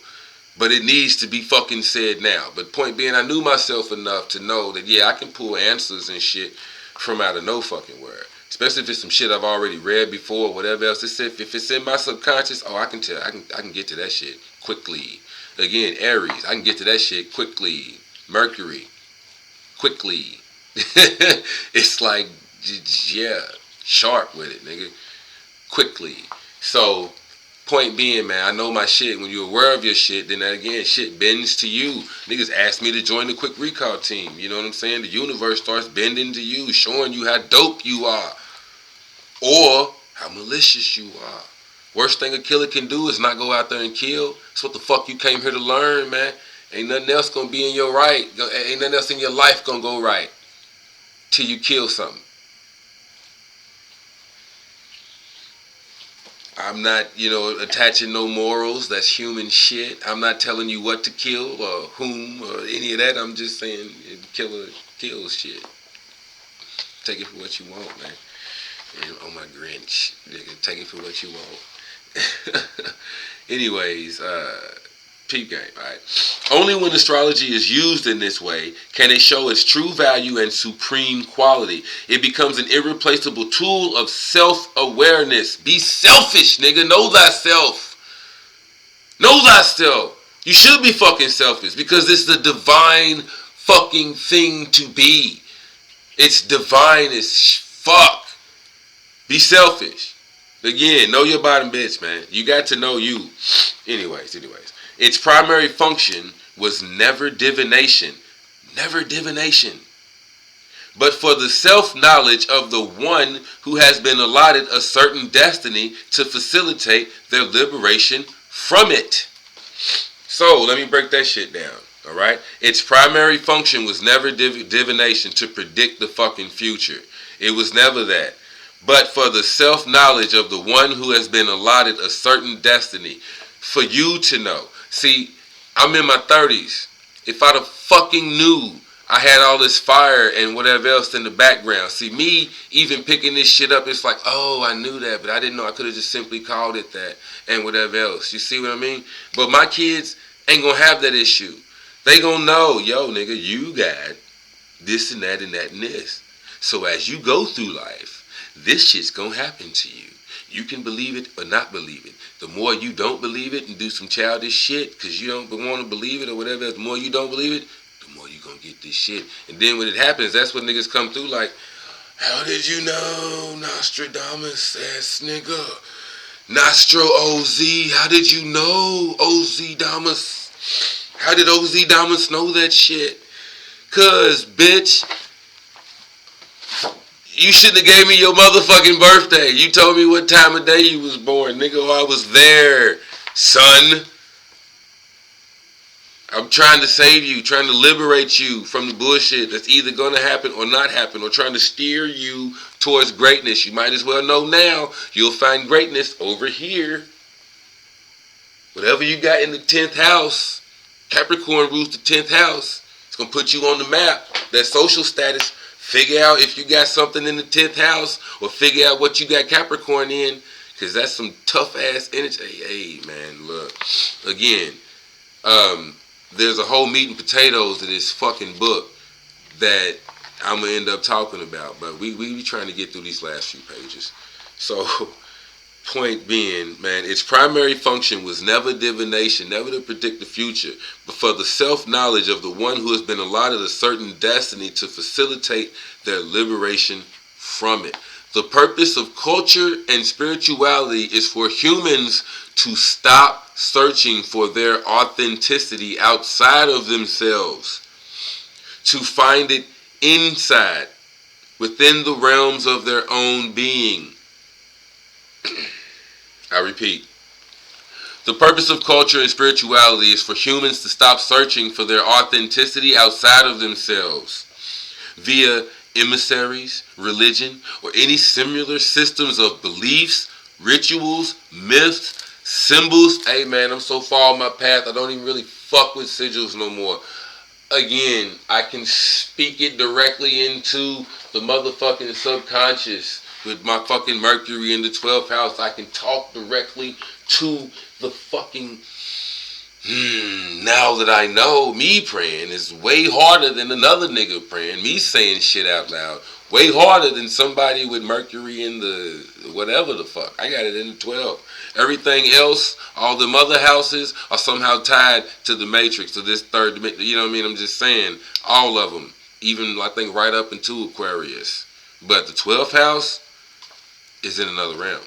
But it needs to be fucking said now. But point being, I knew myself enough to know that, yeah, I can pull answers and shit from out of no fucking word. Especially if it's some shit I've already read before or whatever else. If it's in my subconscious, I can tell. I can get to that shit quickly. Again, Aries, I can get to that shit quickly. Mercury, quickly. It's like, yeah, sharp with it, nigga. Quickly. So, point being, man, I know my shit. When you're aware of your shit, then again, shit bends to you. Niggas asked me to join the quick recall team. You know what I'm saying? The universe starts bending to you, showing you how dope you are. Or how malicious you are. Worst thing a killer can do is not go out there and kill. That's what the fuck you came here to learn, man. Ain't nothing else gonna be in your right. Ain't nothing else in your life gonna go right till you kill something. I'm not, attaching no morals. That's human shit. I'm not telling you what to kill or whom or any of that. I'm just saying killer kills shit. Take it for what you want, man. And on my Grinch, nigga, take it for what you want. Anyways, Peep game, alright? Only when astrology is used in this way can it show its true value and supreme quality. It becomes an irreplaceable tool of self-awareness. Be selfish, nigga. Know thyself. Know thyself. You should be fucking selfish because it's the divine fucking thing to be. It's divine as fuck. Be selfish. Again, know your bottom bitch, man. You got to know you. Anyways. Its primary function was never divination. Never divination. But for the self-knowledge of the one who has been allotted a certain destiny to facilitate their liberation from it. So, let me break that shit down. Alright? Its primary function was never divination to predict the fucking future. It was never that. But for the self-knowledge of the one who has been allotted a certain destiny. For you to know. See, I'm in my 30s. If I'd have fucking knew I had all this fire and whatever else in the background. See, me even picking this shit up, it's like, oh, I knew that, but I didn't know. I could have just simply called it that and whatever else. You see what I mean? But my kids ain't gonna have that issue. They gonna know, yo, nigga, you got this and that and that and this. So as you go through life, this shit's gonna happen to you. You can believe it or not believe it. The more you don't believe it and do some childish shit because you don't want to believe it or whatever, the more you don't believe it, the more you gonna get this shit. And then when it happens, that's when niggas come through like, how did you know, Nostradamus ass nigga? Nostro OZ, how did you know, OZ Damas? How did OZ Damas know that shit? Cause, bitch, you shouldn't have gave me your motherfucking birthday. You told me what time of day you was born. Nigga, I was there, son. I'm trying to save you, trying to liberate you from the bullshit that's either going to happen or not happen, or trying to steer you towards greatness. You might as well know now you'll find greatness over here. Whatever you got in the 10th house, Capricorn rules the 10th house. It's going to put you on the map. That social status. Figure out if you got something in the 10th house, or figure out what you got Capricorn in, because that's some tough ass energy. Hey, man, look. Again, there's a whole meat and potatoes to this fucking book that I'm going to end up talking about, but we be trying to get through these last few pages. So, point being, man, its primary function was never divination, never to predict the future, but for the self-knowledge of the one who has been allotted a certain destiny to facilitate their liberation from it. The purpose of culture and spirituality is for humans to stop searching for their authenticity outside of themselves, to find it inside, within the realms of their own being. I repeat, the purpose of culture and spirituality is for humans to stop searching for their authenticity outside of themselves via emissaries, religion, or any similar systems of beliefs, rituals, myths, symbols. Hey man, I'm so far on my path, I don't even really fuck with sigils no more. Again, I can speak it directly into the motherfucking subconscious. With my fucking Mercury in the 12th house, I can talk directly to the fucking... Now that I know, me praying is way harder than another nigga praying. Me saying shit out loud. Way harder than somebody with Mercury in the... whatever the fuck. I got it in the 12th. Everything else, all them other houses, are somehow tied to the matrix, to this third dimension. You know what I mean? I'm just saying, all of them. Even, I think, right up into Aquarius. But the 12th house... is in another realm.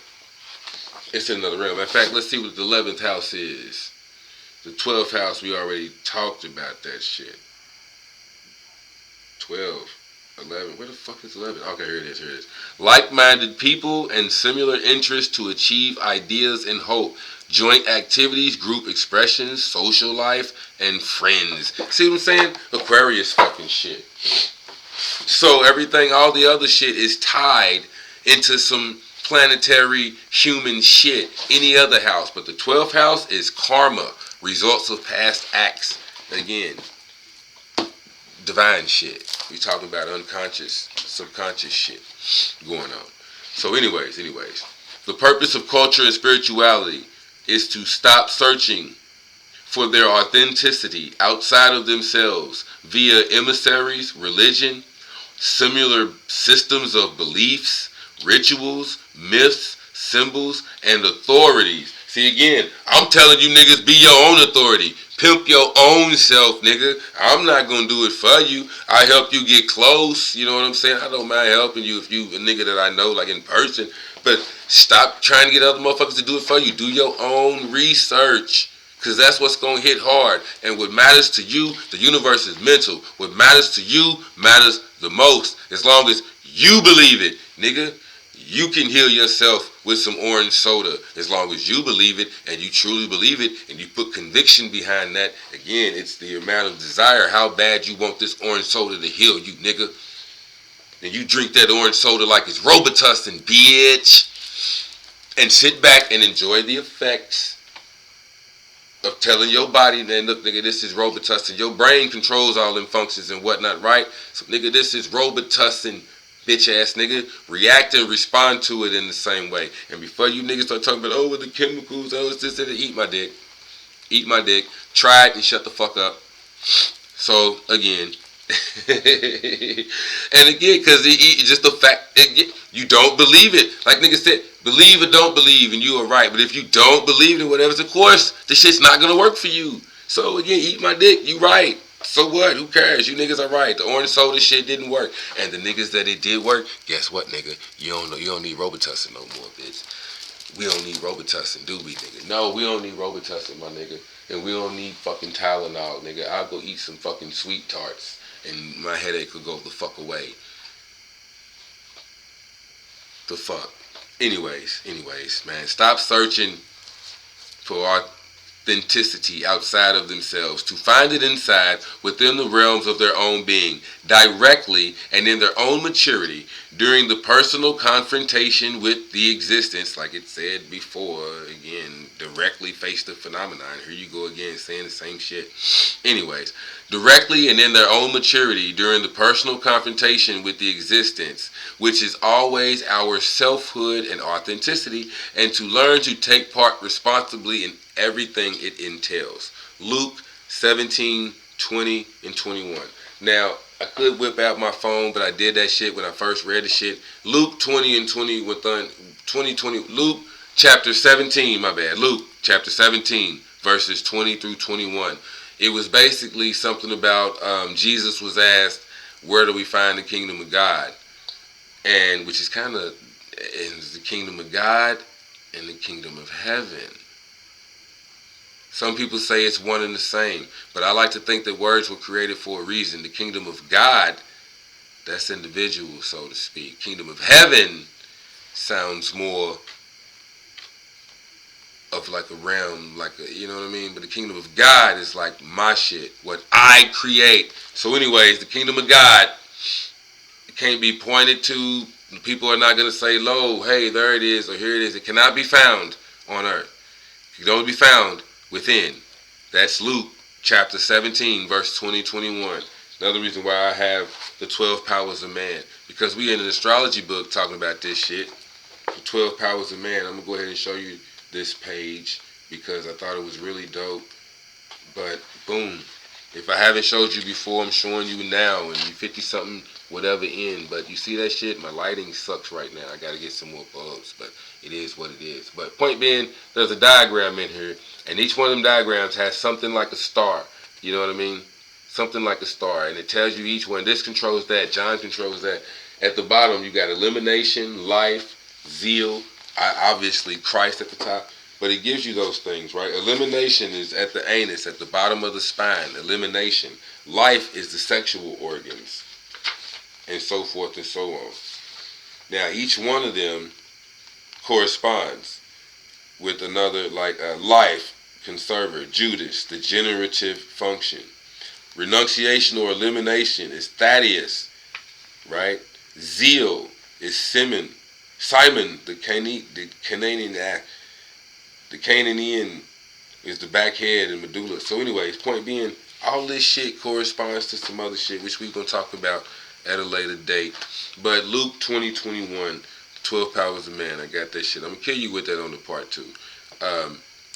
It's in another realm. In fact, let's see what the 11th house is. The 12th house, we already talked about that shit. 12, 11. Where the fuck is 11? Okay, here it is. Like-minded people and similar interests to achieve ideas and hope. Joint activities, group expressions, social life, and friends. See what I'm saying? Aquarius fucking shit. So everything, all the other shit is tied into some planetary human shit. Any other house. But the 12th house is karma. Results of past acts. Again, divine shit. We talking about unconscious, subconscious shit going on. So anyways. The purpose of culture and spirituality is to stop searching for their authenticity outside of themselves via emissaries, religion, similar systems of beliefs, rituals, myths, symbols, and authorities. See, again, I'm telling you niggas, be your own authority. Pimp your own self, nigga. I'm not gonna do it for you. I help you get close. You know what I'm saying? I don't mind helping you if you a nigga that I know, like in person. But stop trying to get other motherfuckers to do it for you. Do your own research. Because that's what's going to hit hard. And what matters to you, the universe is mental. What matters to you matters the most. As long as you believe it, nigga, you can heal yourself with some orange soda. As long as you believe it and you truly believe it and you put conviction behind that. Again, it's the amount of desire, how bad you want this orange soda to heal you, nigga. And you drink that orange soda like it's Robitussin, bitch. And sit back and enjoy the effects of telling your body, man, look, nigga, this is Robitussin. Your brain controls all them functions and whatnot, right? So, nigga, this is Robitussin, bitch ass nigga. React and respond to it in the same way. And before you niggas start talking about, oh, with the chemicals, oh, it's this, eat my dick. Eat my dick. Try it and shut the fuck up. So, again, and again, because just the fact, you don't believe it. Like nigga said, believe or don't believe, and you are right. But if you don't believe in whatever's, of course, this shit's not gonna work for you. So again, eat my dick. You right. So what? Who cares? You niggas are right. The orange soda shit didn't work, and the niggas that it did work, guess what, nigga? You don't need Robitussin no more, bitch. We don't need Robitussin, do we, nigga? No, we don't need Robitussin, my nigga. And we don't need fucking Tylenol, nigga. I'll go eat some fucking sweet tarts. And my headache could go the fuck away. The fuck. Anyways, man. Stop searching for authenticity outside of themselves. To find it inside, within the realms of their own being, directly and in their own maturity, during the personal confrontation with the existence, like it said before, again, directly face the phenomenon. Here you go again, saying the same shit. Anyways, directly and in their own maturity during the personal confrontation with the existence, which is always our selfhood and authenticity, and to learn to take part responsibly in everything it entails. Luke 17, 20, and 21. Now, I could whip out my phone, but I did that shit when I first read the shit. Luke 20 and 20 Luke chapter 17, my bad. Luke chapter 17, verses 20 through 21. It was basically something about Jesus was asked, where do we find the kingdom of God? And which is kind of the kingdom of God and the kingdom of heaven. Some people say it's one and the same, but I like to think that words were created for a reason. The kingdom of God, that's individual, so to speak. Kingdom of heaven sounds more of like a realm, like a, you know what I mean? But the kingdom of God is like my shit, what I create. So anyways, the kingdom of God, it can't be pointed to. People are not going to say, lo, hey, there it is, or here it is. It cannot be found on earth. It can only be found within. That's Luke chapter 17, verse 20, 21. Another reason why I have the 12 powers of man. Because we in an astrology book talking about this shit. The 12 powers of man. I'm going to go ahead and show you this page because I thought it was really dope. But boom. If I haven't showed you before, I'm showing you now. And you 50 something, whatever in. But you see that shit? My lighting sucks right now. I got to get some more bulbs. But it is what it is. But point being, there's a diagram in here. And each one of them diagrams has something like a star. You know what I mean? Something like a star. And it tells you each one. This controls that. John controls that. At the bottom, you got elimination, life, zeal. Obviously, Christ at the top. But it gives you those things, right? Elimination is at the anus, at the bottom of the spine. Elimination. Life is the sexual organs. And so forth and so on. Now, each one of them corresponds with another, like life, conserver, Judas, the generative function. Renunciation or elimination is Thaddeus, right? Zeal is Simon, the Canaanian is the back head and medulla. So anyways, point being, all this shit corresponds to some other shit, which we're going to talk about at a later date. But Luke 20:21, 12 powers of man, I got that shit. I'm going to kill you with that on the part 2.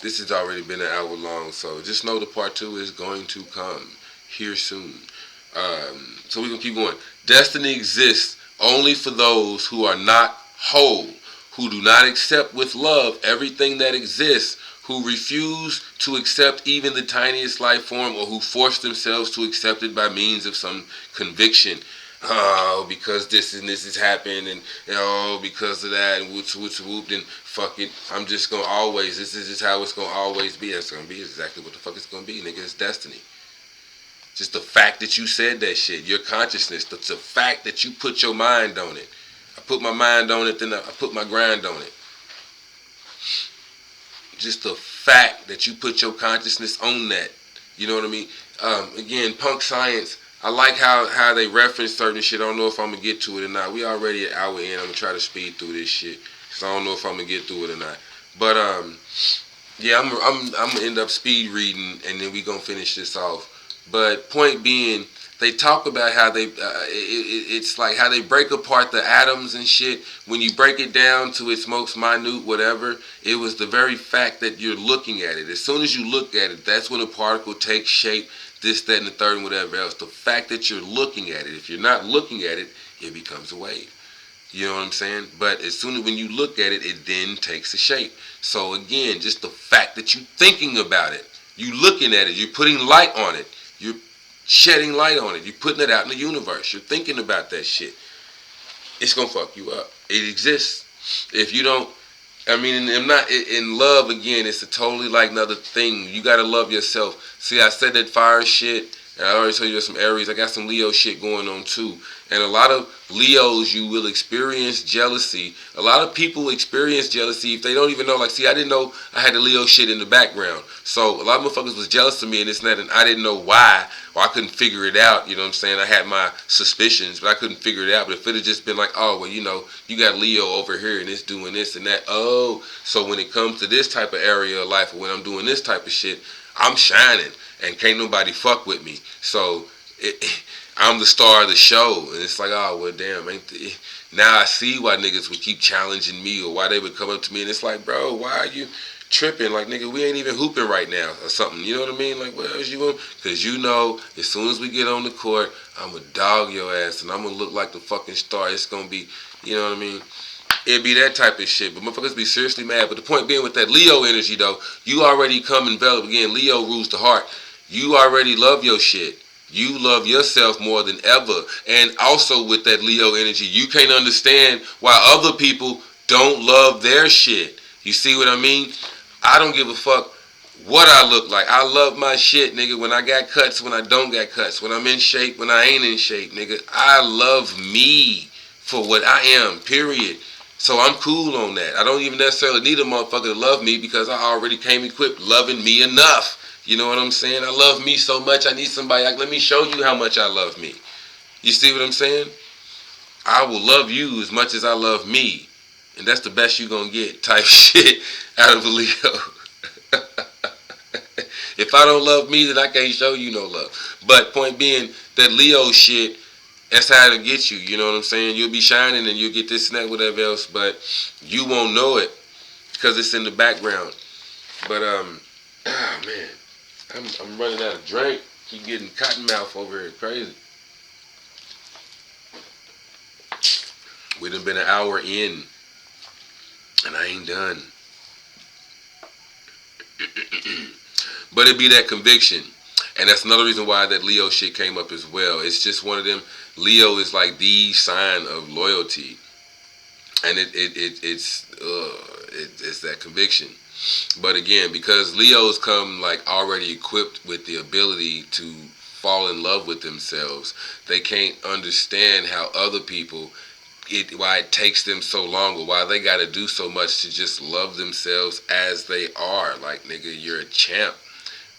This has already been an hour long, so just know the part 2 is going to come here soon. So we're going to keep going. Destiny exists only for those who are not whole, who do not accept with love everything that exists, who refuse to accept even the tiniest life form, or who force themselves to accept it by means of some conviction. Oh, because this and this has happened, and oh, because of that, and whoop, then fuck it. I'm just gonna always. This is just how it's gonna always be. That's gonna be exactly what the fuck it's gonna be, nigga. It's destiny. Just the fact that you said that shit, your consciousness, the fact that you put your mind on it. I put my mind on it, then I put my grind on it. Just the fact that you put your consciousness on that. You know what I mean? Again, punk science. I like how they reference certain shit. I don't know if I'm gonna get to it or not. We already an hour in. I'm gonna try to speed through this shit, so I don't know if I'm gonna get through it or not. But yeah, I'm gonna end up speed reading, and then we gonna finish this off. But point being, they talk about how it's like how they break apart the atoms and shit. When you break it down to its most minute whatever, it was the very fact that you're looking at it. As soon as you look at it, that's when a particle takes shape, this, that, and the third, and whatever else. The fact that you're looking at it, if you're not looking at it, it becomes a wave. You know what I'm saying? But as soon as when you look at it, it then takes a shape. So again, just the fact that you're thinking about it, you looking at it, you're putting light on it, you're shedding light on it, you're putting it out in the universe, you're thinking about that shit, it's gonna fuck you up. It exists. If you don't, I mean, I'm not in love. Again, it's a totally like another thing. You gotta love yourself. See, I said that fire shit, and I already told you there's some Aries. I got some Leo shit going on too. And a lot of Leos, you will experience jealousy. A lot of people experience jealousy if they don't even know. Like, see, I didn't know I had the Leo shit in the background. So a lot of motherfuckers was jealous of me and this and that, and I didn't know why, or I couldn't figure it out. You know what I'm saying? I had my suspicions, but I couldn't figure it out. But if it had just been like, oh, well, you know, you got Leo over here and it's doing this and that. Oh, so when it comes to this type of area of life, or when I'm doing this type of shit, I'm shining and can't nobody fuck with me. So I'm the star of the show, and it's like, oh, well, damn, now I see why niggas would keep challenging me, or why they would come up to me, and it's like, bro, why are you tripping? Like, nigga, we ain't even hooping right now, or something, you know what I mean? Like, what else you want? Because you know, as soon as we get on the court, I'm going to dog your ass, and I'm going to look like the fucking star. It's going to be, you know what I mean? It'd be that type of shit, but motherfuckers be seriously mad. But the point being, with that Leo energy, though, you already come enveloped. Again, Leo rules the heart. You already love your shit. You love yourself more than ever. And also with that Leo energy, you can't understand why other people don't love their shit. You see what I mean? I don't give a fuck what I look like. I love my shit, nigga. When I got cuts, when I don't got cuts, when I'm in shape, when I ain't in shape, nigga. I love me for what I am, period. So I'm cool on that. I don't even necessarily need a motherfucker to love me, because I already came equipped loving me enough. You know what I'm saying? I love me so much, I need somebody. Like, let me show you how much I love me. You see what I'm saying? I will love you as much as I love me. And that's the best you're going to get type shit out of a Leo. If I don't love me, then I can't show you no love. But point being, that Leo shit, that's how it'll get you. You know what I'm saying? You'll be shining and you'll get this and that, whatever else, but you won't know it because it's in the background. But oh man, I'm running out of drink. Keep getting cotton mouth over here. Crazy. We done been an hour in, and I ain't done. But it be that conviction. And that's another reason why that Leo shit came up as well. It's just one of them. Leo is like the sign of loyalty. And it's that conviction. But again, because Leos come like already equipped with the ability to fall in love with themselves, they can't understand how other people, why it takes them so long, or why they got to do so much to just love themselves as they are. Like, nigga, you're a champ.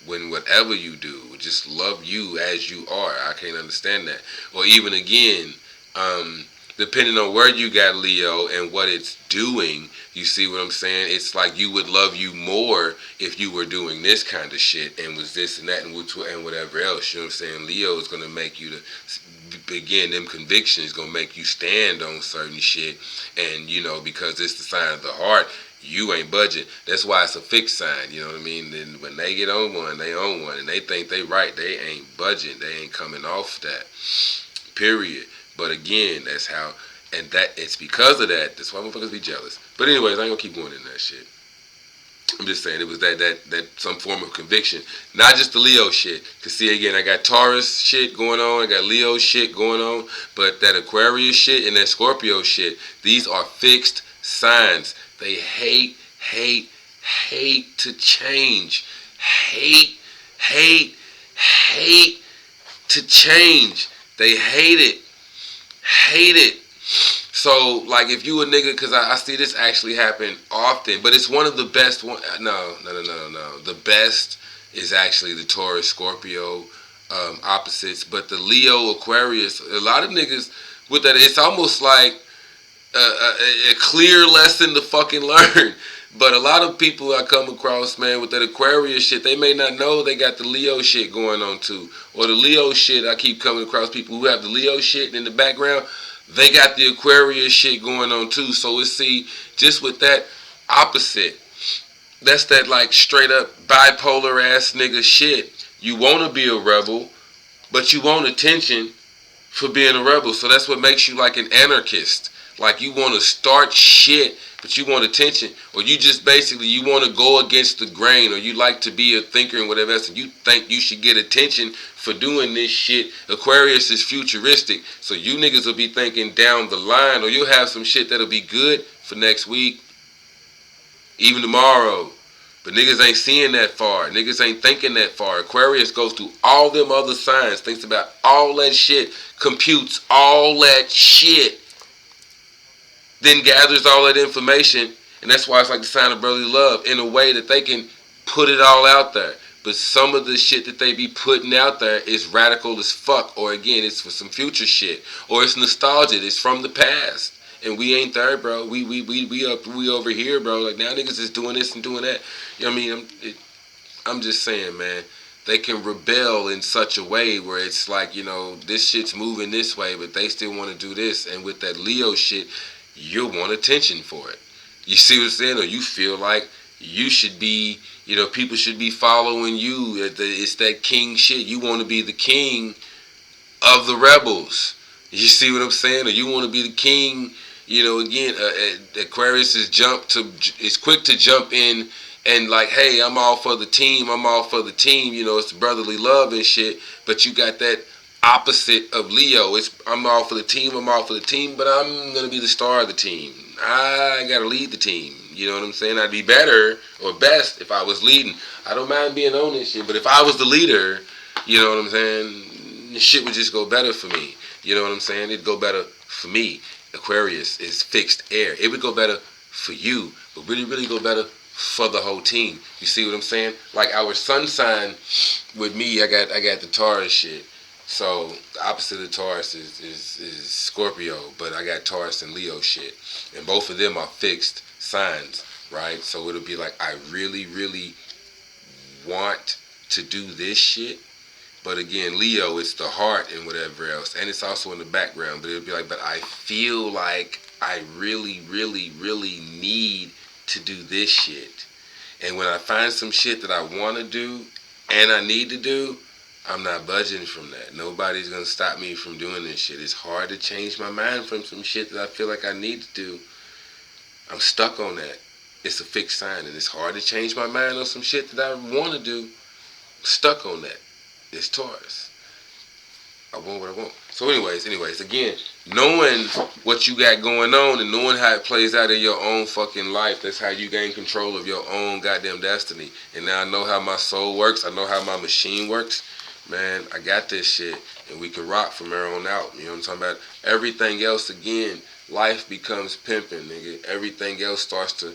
When whatever you do, just love you as you are. I can't understand that. Or even again, depending on where you got Leo and what it's doing, you see what I'm saying? It's like you would love you more if you were doing this kind of shit and was this and that and whatever else. You know what I'm saying? Leo is going to make you again, them convictions going to make you stand on certain shit. And, you know, because it's the sign of the heart, you ain't budging. That's why it's a fixed sign, you know what I mean? Then when they get on one, they own one, and they think they right, they ain't budging. They ain't coming off that. Period. But again, that's how, and that it's because of that. That's why motherfuckers be jealous. But anyways, I ain't gonna keep going in that shit. I'm just saying it was that some form of conviction, not just the Leo shit. Cause see again, I got Taurus shit going on, I got Leo shit going on, but that Aquarius shit and that Scorpio shit, these are fixed signs. They hate to change, hate to change. They hate it. So, like, if you a nigga, because I see this actually happen often, but it's one of the best one. No. The best is actually the Taurus, Scorpio opposites, but the Leo, Aquarius, a lot of niggas with that, it's almost like a clear lesson to fucking learn. But a lot of people I come across, man, with that Aquarius shit, they may not know they got the Leo shit going on too. Or the Leo shit, I keep coming across people who have the Leo shit in the background. They got the Aquarius shit going on too. So it's, see, just with that opposite, that's that like straight up bipolar ass nigga shit. You want to be a rebel, but you want attention for being a rebel. So that's what makes you like an anarchist. Like you want to start shit, but you want attention. Or you just basically, you want to go against the grain, or you like to be a thinker and whatever else, and you think you should get attention for doing this shit. Aquarius is futuristic. So you niggas will be thinking down the line, or you'll have some shit that'll be good for next week, even tomorrow. But niggas ain't seeing that far. Niggas ain't thinking that far. Aquarius goes through all them other signs, thinks about all that shit, computes all that shit, then gathers all that information, and that's why it's like the sign of brotherly love, in a way that they can put it all out there. But some of the shit that they be putting out there is radical as fuck, or again, it's for some future shit, or it's nostalgia, it's from the past, and we ain't there, bro. We over here, bro. Like now niggas is doing this and doing that. You know what I mean? I'm just saying, man. They can rebel in such a way where it's like, you know, this shit's moving this way, but they still want to do this. And with that Leo shit, you'll want attention for it. You see what I'm saying? Or you feel like you should be, you know, people should be following you. It's that king shit. You want to be the king of the rebels. You see what I'm saying? Or you want to be the king, you know, again, Aquarius is quick to jump in and like, hey, I'm all for the team, you know, it's brotherly love and shit, but you got that opposite of Leo. It's I'm all for the team, but I'm going to be the star of the team. I got to lead the team, you know what I'm saying? I'd be better or best if I was leading. I don't mind being on this shit, but if I was the leader, you know what I'm saying, shit would just go better for me, you know what I'm saying? It'd go better for me. Aquarius is fixed air. It would go better for you, but really go better for the whole team. You see what I'm saying? Like our sun sign with me, I got the Taurus shit. So the opposite of Taurus is Scorpio, but I got Taurus and Leo shit, and both of them are fixed signs, right? So it'll be like I really want to do this shit, but again, Leo, it's the heart and whatever else, and it's also in the background. But it'll be like, but I feel like I really need to do this shit. And when I find some shit that I want to do and I need to do, I'm not budging from that. Nobody's going to stop me from doing this shit. It's hard to change my mind from some shit that I feel like I need to do. I'm stuck on that. It's a fixed sign, and it's hard to change my mind on some shit that I want to do. I'm stuck on that. It's Taurus. I want what I want. So anyways, again, knowing what you got going on and knowing how it plays out in your own fucking life, that's how you gain control of your own goddamn destiny. And now I know how my soul works. I know how my machine works. Man, I got this shit, and we can rock from there on out. You know what I'm talking about? Everything else, again, life becomes pimping, nigga. Everything else starts to,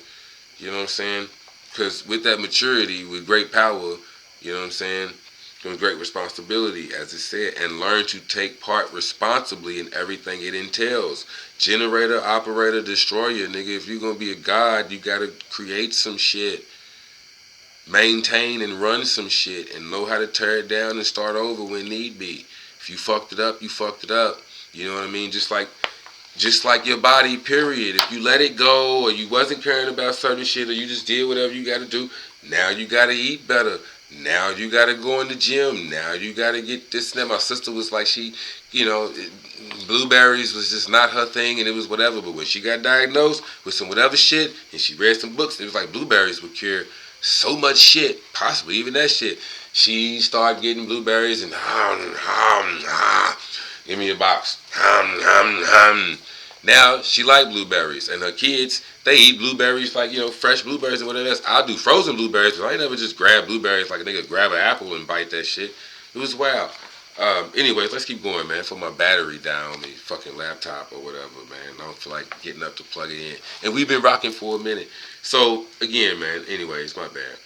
you know what I'm saying? Because with that maturity, with great power, you know what I'm saying, comes great responsibility, as it said, and learn to take part responsibly in everything it entails. Generator, operator, destroyer, nigga. If you're going to be a god, you got to create some shit. Maintain and run some shit and know how to tear it down and start over when need be. If you fucked it up, you fucked it up. You know what I mean? Just like Just like your body, period. If you let it go, or you wasn't caring about certain shit, or you just did whatever you got to do, now you got to eat better. Now you got to go in the gym. Now you got to get this and that. My sister was like, blueberries was just not her thing, and it was whatever. But when she got diagnosed with some whatever shit, and she read some books, it was like blueberries would cure so much shit, possibly even that shit. She started getting blueberries and give me a box. Now she like blueberries, and her kids, they eat blueberries like, fresh blueberries and whatever else. I'll do frozen blueberries, but I ain't never just grab blueberries like a nigga grab an apple and bite that shit. It was wild. Anyways, let's keep going, man. For my battery down on the fucking laptop or whatever, man. I don't feel like getting up to plug it in. And we've been rocking for a minute. So, again, man, anyways, my bad.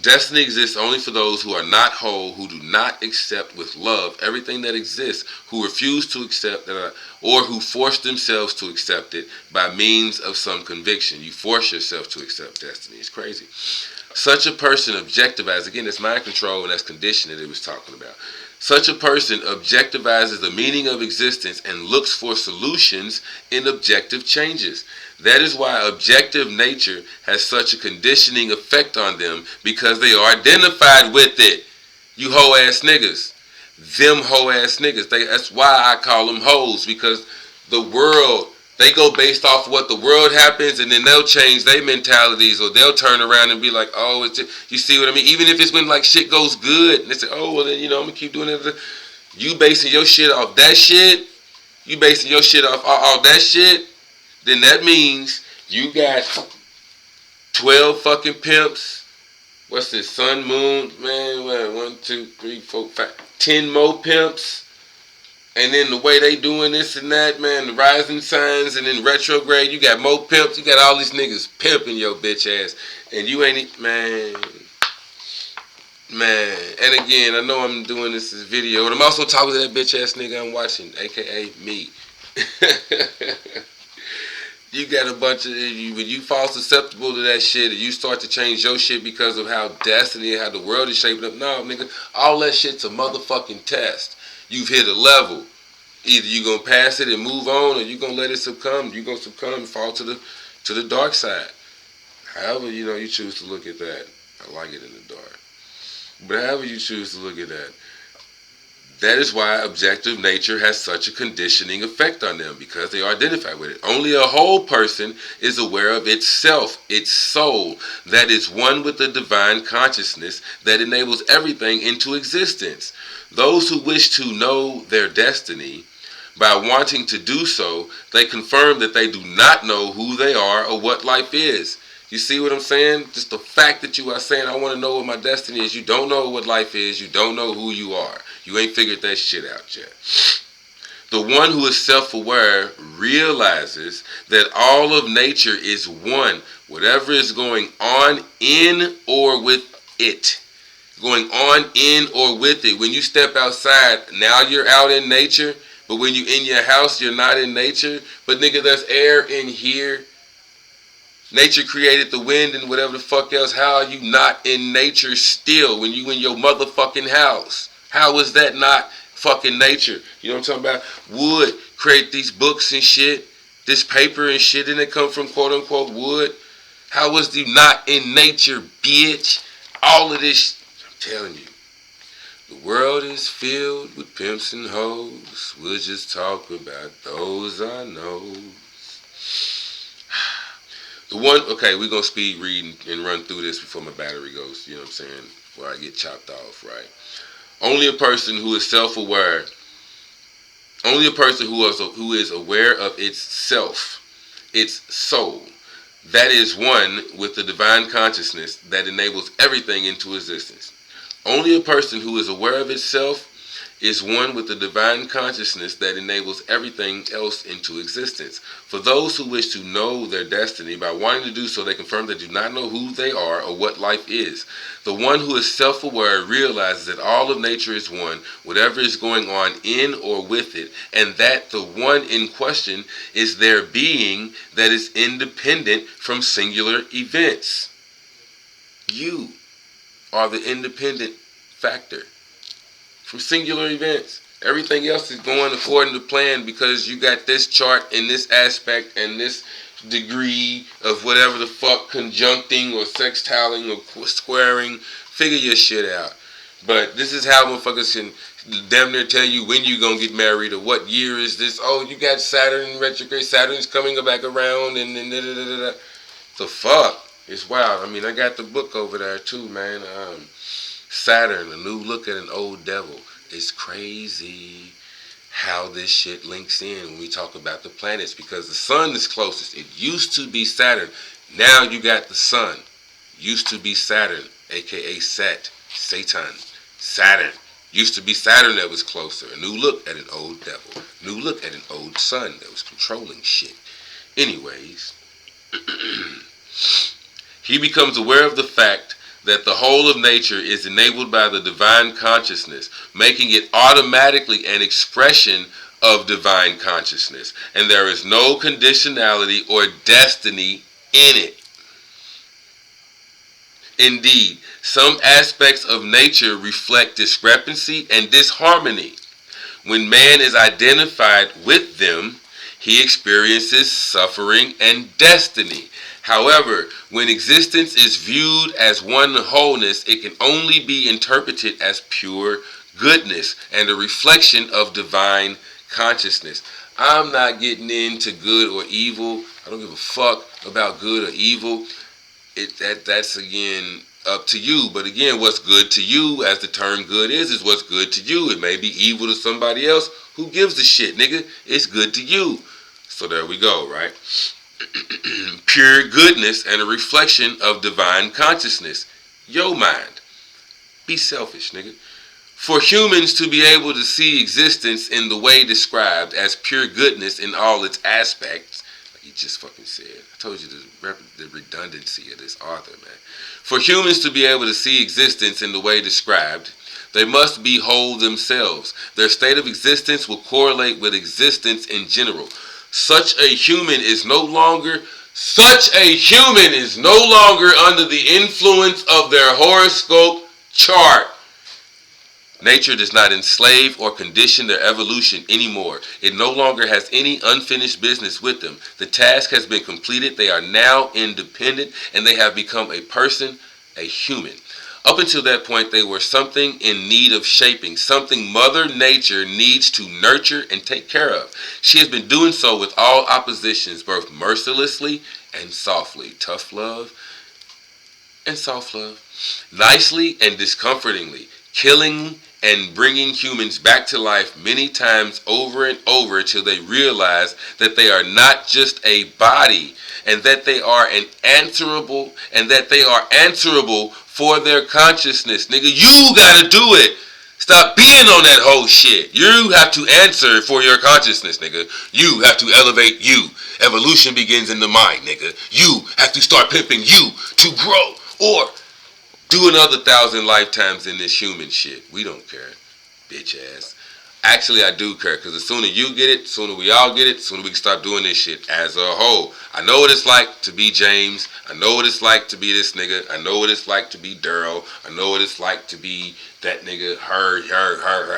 Destiny exists only for those who are not whole, who do not accept with love everything that exists, who refuse to accept or who force themselves to accept it by means of some conviction. You force yourself to accept destiny. It's crazy. Such a person objectivizes, again, that's mind control and that's conditioning that it was talking about. Such a person objectivizes the meaning of existence and looks for solutions in objective changes. That is why objective nature has such a conditioning effect on them, because they are identified with it. You hoe ass niggas. Them hoe ass niggas. That's why I call them hoes, because the world, they go based off what the world happens, and then they'll change their mentalities, or they'll turn around and be like, oh, it's just, you see what I mean? Even if it's when like shit goes good, and they say, oh, well then, I'm gonna keep doing it. You basing your shit off that shit, you basing your shit off all that shit, then that means you got 12 fucking pimps. What's this? Sun, moon, man, 1, 2, 3, 4, 5, 10 more pimps. And then the way they doing this and that, man, the rising signs, and then retrograde, you got more pimps. You got all these niggas pimping your bitch ass. And you ain't, man. And again, I know I'm doing this video, but I'm also talking to that bitch ass nigga I'm watching, aka me. You got a bunch of, when you fall susceptible to that shit, and you start to change your shit because of how destiny and how the world is shaping up. No, nigga, all that shit's a motherfucking test. You've hit a level. Either you gonna pass it and move on, or you gonna let it succumb. You gonna succumb and fall to the dark side. However, you choose to look at that. I like it in the dark. But however you choose to look at that, that is why objective nature has such a conditioning effect on them, because they are identified with it. Only a whole person is aware of itself, its soul, that is one with the divine consciousness that enables everything into existence. Those who wish to know their destiny, by wanting to do so, they confirm that they do not know who they are or what life is. You see what I'm saying? Just the fact that you are saying, I want to know what my destiny is. You don't know what life is. You don't know who you are. You ain't figured that shit out yet. The one who is self-aware realizes that all of nature is one. Whatever is going on in or with it. Going on in or with it. When you step outside, now you're out in nature. But when you in your house, you're not in nature. But nigga, there's air in here. Nature created the wind and whatever the fuck else. How are you not in nature still when you in your motherfucking house? How is that not fucking nature? You know what I'm talking about? Wood create these books and shit, this paper and shit, and it come from quote unquote wood. How was you not in nature, bitch? All of this, I'm telling you. The world is filled with pimps and hoes. We'll just talk about those I know. Okay, we're going to speed read and run through this before my battery goes, you know what I'm saying, before I get chopped off, right? Only a person who is self-aware, only a person who is aware of its self, its soul, that is one with the divine consciousness that enables everything into existence. Only a person who is aware of itself is one with the divine consciousness that enables everything else into existence. For those who wish to know their destiny, by wanting to do so, they confirm they do not know who they are or what life is. The one who is self-aware realizes that all of nature is one, whatever is going on in or with it, and that the one in question is their being that is independent from singular events. You are the independent factor from singular events. Everything else is going according to plan because you got this chart and this aspect and this degree of whatever the fuck conjuncting or sextiling or squaring. Figure your shit out. But this is how motherfuckers can damn near tell you when you gonna get married or what year is this. Oh, you got Saturn retrograde. Saturn's coming back around and then da da da da. The fuck? It's wild. I mean, I got the book over there too, man. Saturn, a new look at an old devil. It's crazy how this shit links in when we talk about the planets because the sun is closest. It used to be Saturn. Now you got the sun. Used to be Saturn, aka Satan. Saturn. Used to be Saturn that was closer. A new look at an old devil. New look at an old sun that was controlling shit. Anyways, he becomes aware of the fact that the whole of nature is enabled by the divine consciousness, making it automatically an expression of divine consciousness, and there is no conditionality or destiny in it. Indeed, some aspects of nature reflect discrepancy and disharmony. When man is identified with them, he experiences suffering and destiny. However, when existence is viewed as one wholeness, it can only be interpreted as pure goodness and a reflection of divine consciousness. I'm not getting into good or evil. I don't give a fuck about good or evil. That's again up to you. But again, what's good to you, as the term good is what's good to you. It may be evil to somebody else. Who gives a shit, nigga? It's good to you. So there we go, right? Pure goodness and a reflection of divine consciousness. Your mind. Be selfish, nigga. For humans to be able to see existence in the way described as pure goodness in all its aspects, like he just fucking said. I told you the redundancy of this author, man. For humans to be able to see existence in the way described, they must be whole themselves. Their state of existence will correlate with existence in general. Such a human is no longer under the influence of their horoscope chart. Nature does not enslave or condition their evolution anymore. It no longer has any unfinished business with them. The task has been completed. They are now independent and they have become a person, a human. Up until that point, they were something in need of shaping, something Mother Nature needs to nurture and take care of. She has been doing so with all oppositions, both mercilessly and softly. Tough love and soft love. Nicely and discomfortingly. Killing and bringing humans back to life many times over and over until they realize that they are not just a body and that they are answerable for their consciousness. Nigga, you gotta do it. Stop being on that whole shit. You have to answer for your consciousness, nigga. You have to elevate you. Evolution begins in the mind, nigga. You have to start pimping you to grow or do another 1,000 lifetimes in this human shit. We don't care, bitch ass. Actually, I do care, because the sooner you get it, the sooner we all get it, the sooner we can stop doing this shit as a whole. I know what it's like to be James. I know what it's like to be this nigga. I know what it's like to be Daryl. I know what it's like to be that nigga, her.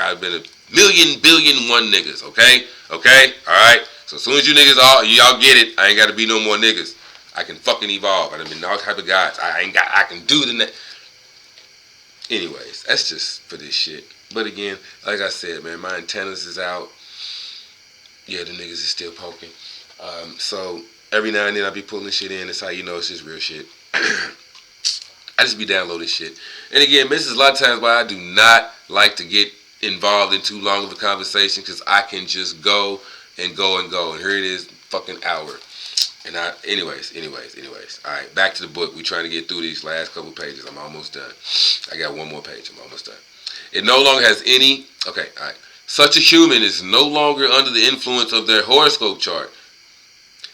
I've been a million, billion, one niggas, okay? Okay? Alright? So as soon as you niggas y'all get it, I ain't got to be no more niggas. I can fucking evolve. I done been all type of guys. I can do the next. Anyways, that's just for this shit. But again, like I said, man, my antennas is out. Yeah, the niggas is still poking. So every now and then I be pulling shit in. That's how you know it's just real shit. I just be downloading shit. And again, this is a lot of times why I do not like to get involved in too long of a conversation, because I can just go and go and go. And here it is, fucking hour. And anyways. All right, back to the book. We're trying to get through these last couple pages. I'm almost done. I got one more page. I'm almost done. It no longer has any. Okay, all right. Such a human is no longer under the influence of their horoscope chart.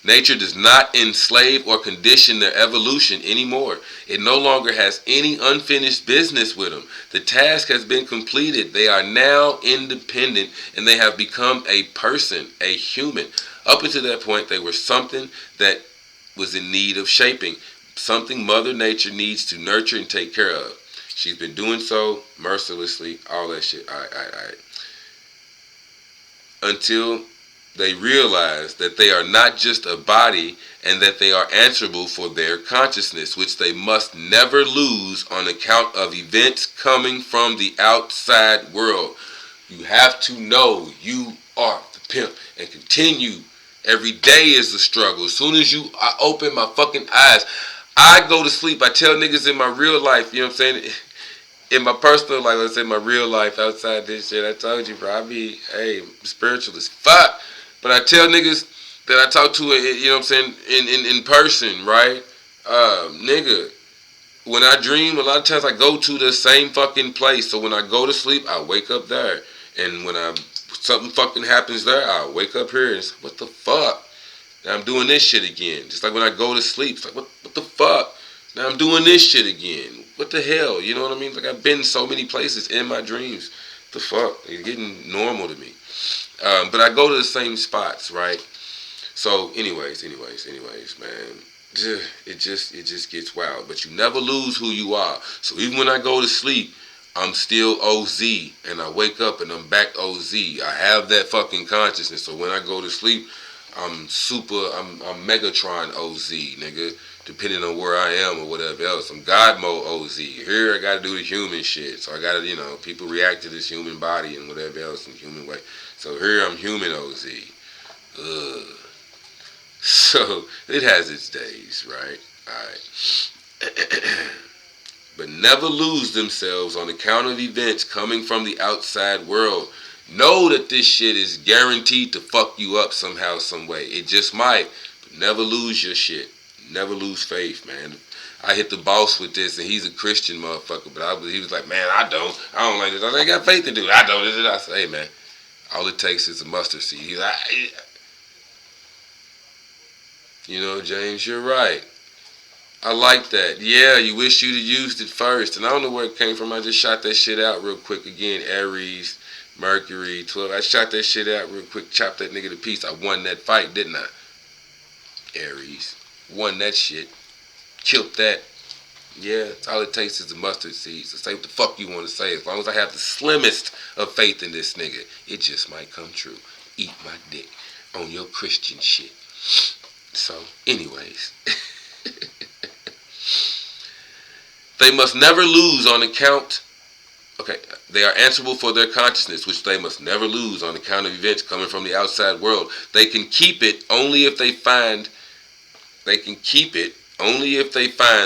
Nature does not enslave or condition their evolution anymore. It no longer has any unfinished business with them. The task has been completed. They are now independent and they have become a person, a human. Up until that point, they were something that was in need of shaping, something Mother Nature needs to nurture and take care of. She's been doing so mercilessly, all that shit. All right. until they realize that they are not just a body and that they are answerable for their consciousness, which they must never lose on account of events coming from the outside world. You have to know you are the pimp and continue. Every day is a struggle. As soon as I open my fucking eyes, I go to sleep. I tell niggas in my real life, you know what I'm saying? In my personal life, let's say my real life outside this shit, I told you, bro, hey, spiritual as fuck. But I tell niggas that I talk to, you know what I'm saying, in person, right? Nigga, when I dream, a lot of times I go to the same fucking place. So when I go to sleep, I wake up there. And when something fucking happens there, I wake up here and say, what the fuck? Now I'm doing this shit again. Just like when I go to sleep, it's like, what the fuck? Now I'm doing this shit again. What the hell? You know what I mean? Like I've been so many places in my dreams. What the fuck? It's getting normal to me. But I go to the same spots, right? So anyways, man. It just gets wild. But you never lose who you are. So even when I go to sleep, I'm still OZ. And I wake up and I'm back OZ. I have that fucking consciousness. So when I go to sleep, I'm Megatron OZ, nigga. Depending on where I am or whatever else. I'm God mode OZ. Here I gotta do the human shit. So I gotta, people react to this human body and whatever else in human way. So here I'm human OZ. Ugh. So it has its days, right? Alright. But never lose themselves on account of events coming from the outside world. Know that this shit is guaranteed to fuck you up somehow, some way. It just might. But never lose your shit. Never lose faith, man. I hit the boss with this, and he's a Christian motherfucker, but he was like, man, I don't like this. I said, I got faith in dude. I don't. I said, hey, man, all it takes is a mustard seed. He's like, James, you're right. I like that. Yeah, you wish you'd have used it first. And I don't know where it came from. I just shot that shit out real quick again. Aries, Mercury, 12. I shot that shit out real quick, chopped that nigga to piece. I won that fight, didn't I? Aries. Won that shit. Killed that. Yeah, all it takes is a mustard seed. So say what the fuck you want to say. As long as I have the slimmest of faith in this nigga, it just might come true. Eat my dick on your Christian shit. So, anyways. They must never lose on account. Okay, they are answerable for their consciousness, which they must never lose on account of events coming from the outside world. They can keep it only if they find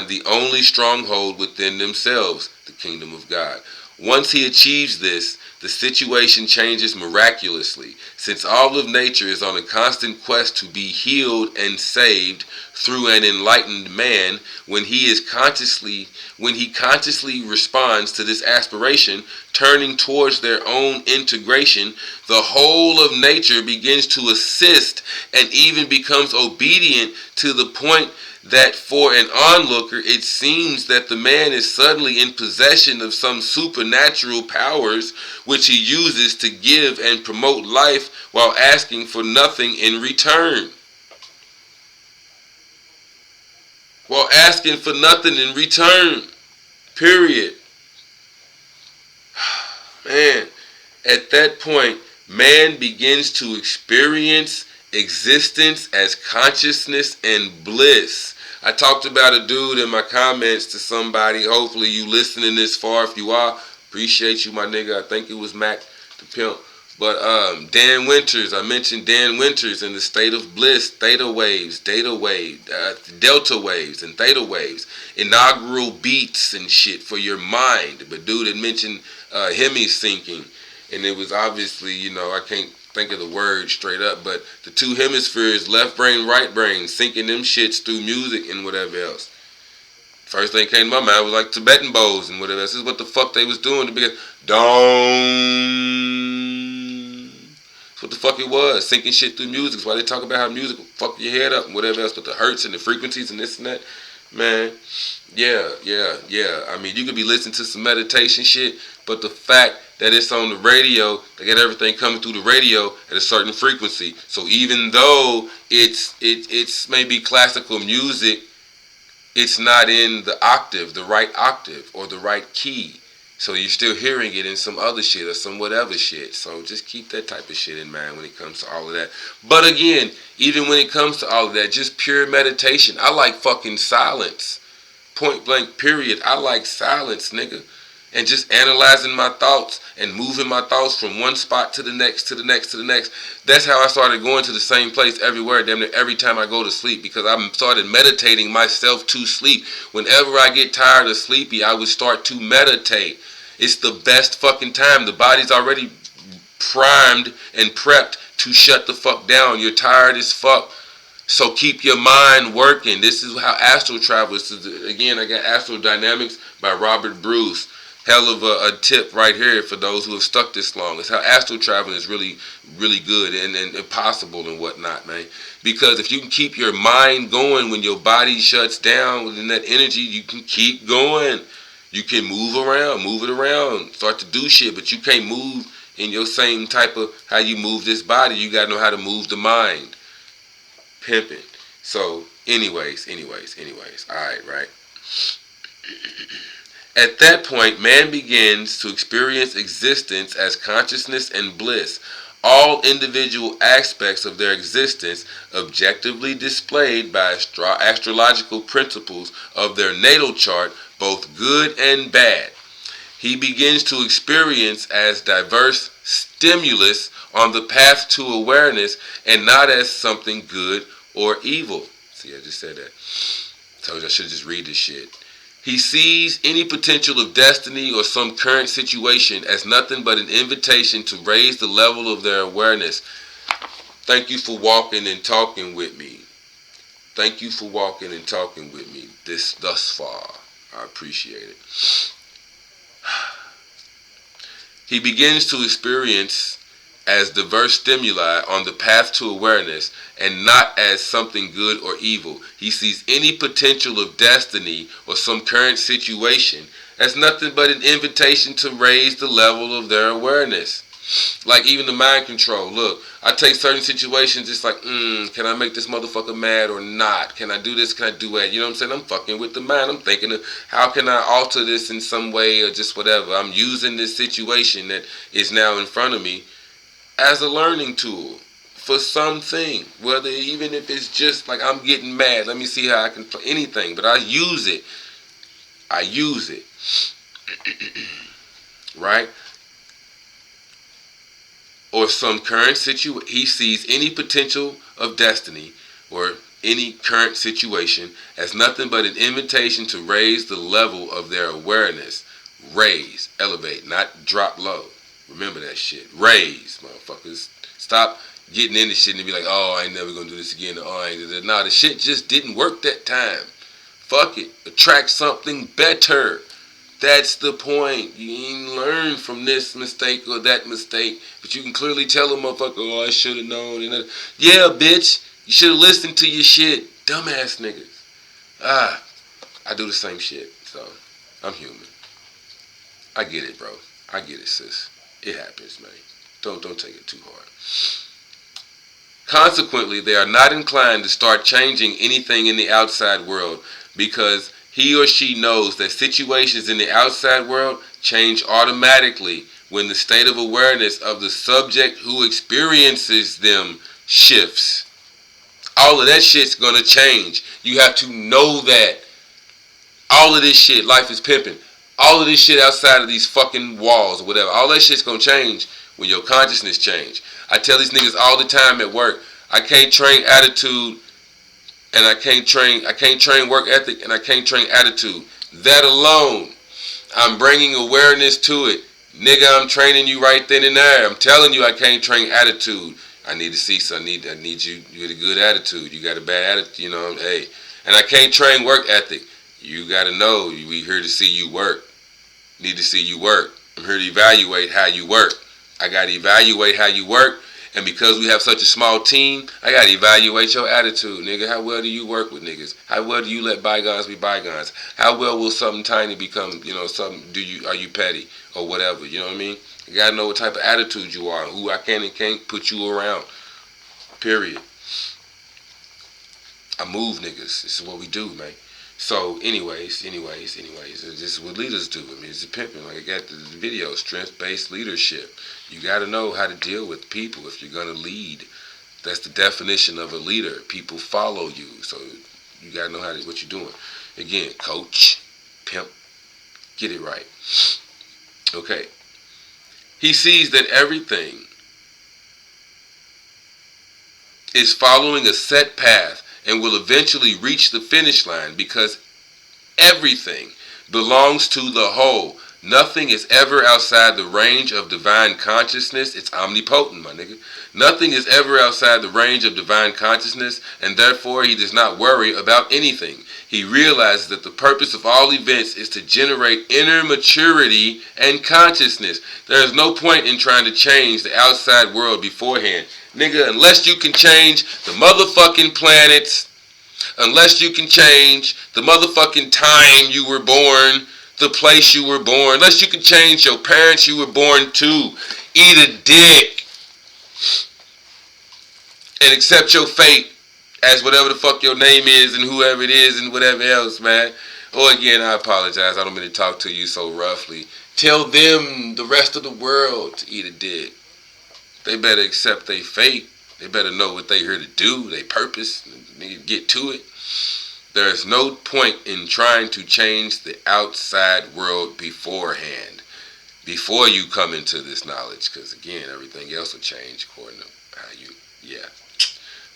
the only stronghold within themselves, the kingdom of God. Once he achieves this, the situation changes miraculously, since all of nature is on a constant quest to be healed and saved through an enlightened man. When he consciously responds to this aspiration, turning towards their own integration, the whole of nature begins to assist and even becomes obedient to the point that for an onlooker it seems that the man is suddenly in possession of some supernatural powers which he uses to give and promote life while asking for nothing in return. Period. Man, at that point, man begins to experience existence as consciousness and bliss. I talked about a dude in my comments to somebody. Hopefully you listening this far. If you are, appreciate you, my nigga. I think it was Mac the Pimp. But Dan Winters, I mentioned Dan Winters in the state of bliss, delta waves, and theta waves, inaugural beats and shit for your mind. But dude had mentioned hemi-syncing, and it was obviously, I can't think of the word straight up, but the two hemispheres, left brain, right brain, syncing them shits through music and whatever else. First thing came to my mind was like Tibetan bows and whatever else. This is what the fuck they was doing to be That's what the fuck it was. Syncing shit through music. That's why they talk about how music will fuck your head up and whatever else, but the hertz and the frequencies and this and that. Man, yeah. I mean, you could be listening to some meditation shit, but the fact that it's on the radio, they get everything coming through the radio at a certain frequency. So even though it's maybe classical music, it's not in the octave, the right octave, or the right key. So you're still hearing it in some other shit or some whatever shit. So just keep that type of shit in mind when it comes to all of that. But again, even when it comes to all of that, just pure meditation. I like fucking silence. Point blank period. I like silence, nigga. And just analyzing my thoughts and moving my thoughts from one spot to the next, to the next, to the next. That's how I started going to the same place everywhere, damn near every time I go to sleep, because I started meditating myself to sleep. Whenever I get tired or sleepy, I would start to meditate. It's the best fucking time. The body's already primed and prepped to shut the fuck down. You're tired as fuck. So keep your mind working. This is how astral travel is. Again, I got Astral Dynamics by Robert Bruce. Hell of a tip right here for those who have stuck this long. It's how astral traveling is really, really good and possible and whatnot, man. Because if you can keep your mind going when your body shuts down within that energy, you can keep going. You can move it around, start to do shit, but you can't move in your same type of how you move this body. You got to know how to move the mind. Pimping. So, anyways. Alright, right? At that point, man begins to experience existence as consciousness and bliss. All individual aspects of their existence objectively displayed by astrological principles of their natal chart, both good and bad. He begins to experience as diverse stimulus on the path to awareness and not as something good or evil. See, I just said that. Told you I should just read this shit. He sees any potential of destiny or some current situation as nothing but an invitation to raise the level of their awareness. Thank you for walking and talking with me. Thank you for walking and talking with me thus far. I appreciate it. He begins to experience as diverse stimuli on the path to awareness and not as something good or evil. He sees any potential of destiny or some current situation as nothing but an invitation to raise the level of their awareness. Like even the mind control. Look, I take certain situations, it's like, can I make this motherfucker mad or not? Can I do this? Can I do that? You know what I'm saying? I'm fucking with the mind. I'm thinking of how can I alter this in some way or just whatever. I'm using this situation that is now in front of me as a learning tool for something, whether even if it's just like I'm getting mad, let me see how I can play anything, but I use it, right? Or some current situation. He sees any potential of destiny or any current situation as nothing but an invitation to raise the level of their awareness. Raise, elevate, not drop low. Remember that shit. Raise, motherfuckers. Stop getting into shit and be like, oh, I ain't never gonna do this again. Oh, I ain't gonna do that. Nah, the shit just didn't work that time. Fuck it. Attract something better. That's the point. You ain't learn from this mistake or that mistake, but you can clearly tell a motherfucker, oh, I should have known. Yeah, bitch. You should have listened to your shit. Dumbass niggas. I do the same shit. So, I'm human. I get it, bro. I get it, sis. It happens, man. Don't take it too hard. Consequently, they are not inclined to start changing anything in the outside world because he or she knows that situations in the outside world change automatically when the state of awareness of the subject who experiences them shifts. All of that shit's gonna change. You have to know that. All of this shit, life is pimping. All of this shit outside of these fucking walls or whatever, all that shit's gonna change when your consciousness change. I tell these niggas all the time at work, I can't train attitude and I can't train work ethic and I can't train attitude. That alone, I'm bringing awareness to it. Nigga, I'm training you right then and there. I'm telling you I can't train attitude. I need to see some, I need you with a good attitude. You got a bad attitude, you know, hey. And I can't train work ethic. You gotta know, we here to see you work. Need to see you work. I'm here to evaluate how you work. I gotta evaluate how you work, and because we have such a small team, I gotta evaluate your attitude, nigga. How well do you work with niggas? How well do you let bygones be bygones? How well will something tiny become, something? Are you petty or whatever? You know what I mean? You gotta know what type of attitude you are, who I can and can't put you around. Period. I move niggas. This is what we do, man. So, anyways, this is what leaders do. I mean, it's pimping. Like I got the video, strength-based leadership. You got to know how to deal with people if you're gonna lead. That's the definition of a leader. People follow you, so you got to know what you're doing. Again, coach, pimp, get it right. Okay. He sees that everything is following a set path and will eventually reach the finish line because everything belongs to the whole. Nothing is ever outside the range of divine consciousness. It's omnipotent, my nigga. Nothing is ever outside the range of divine consciousness, and therefore he does not worry about anything. He realizes that the purpose of all events is to generate inner maturity and consciousness. There is no point in trying to change the outside world beforehand. Nigga, unless you can change the motherfucking planets, unless you can change the motherfucking time you were born, the place you were born, unless you can change your parents you were born to, eat a dick and accept your fate as whatever the fuck your name is and whoever it is and whatever else, man. Or again, I apologize. I don't mean to talk to you so roughly. Tell them, the rest of the world, to eat a dick. They better accept their fate. They better know what they here to do, their purpose, and get to it. There is no point in trying to change the outside world beforehand, before you come into this knowledge, because again, everything else will change according to how you,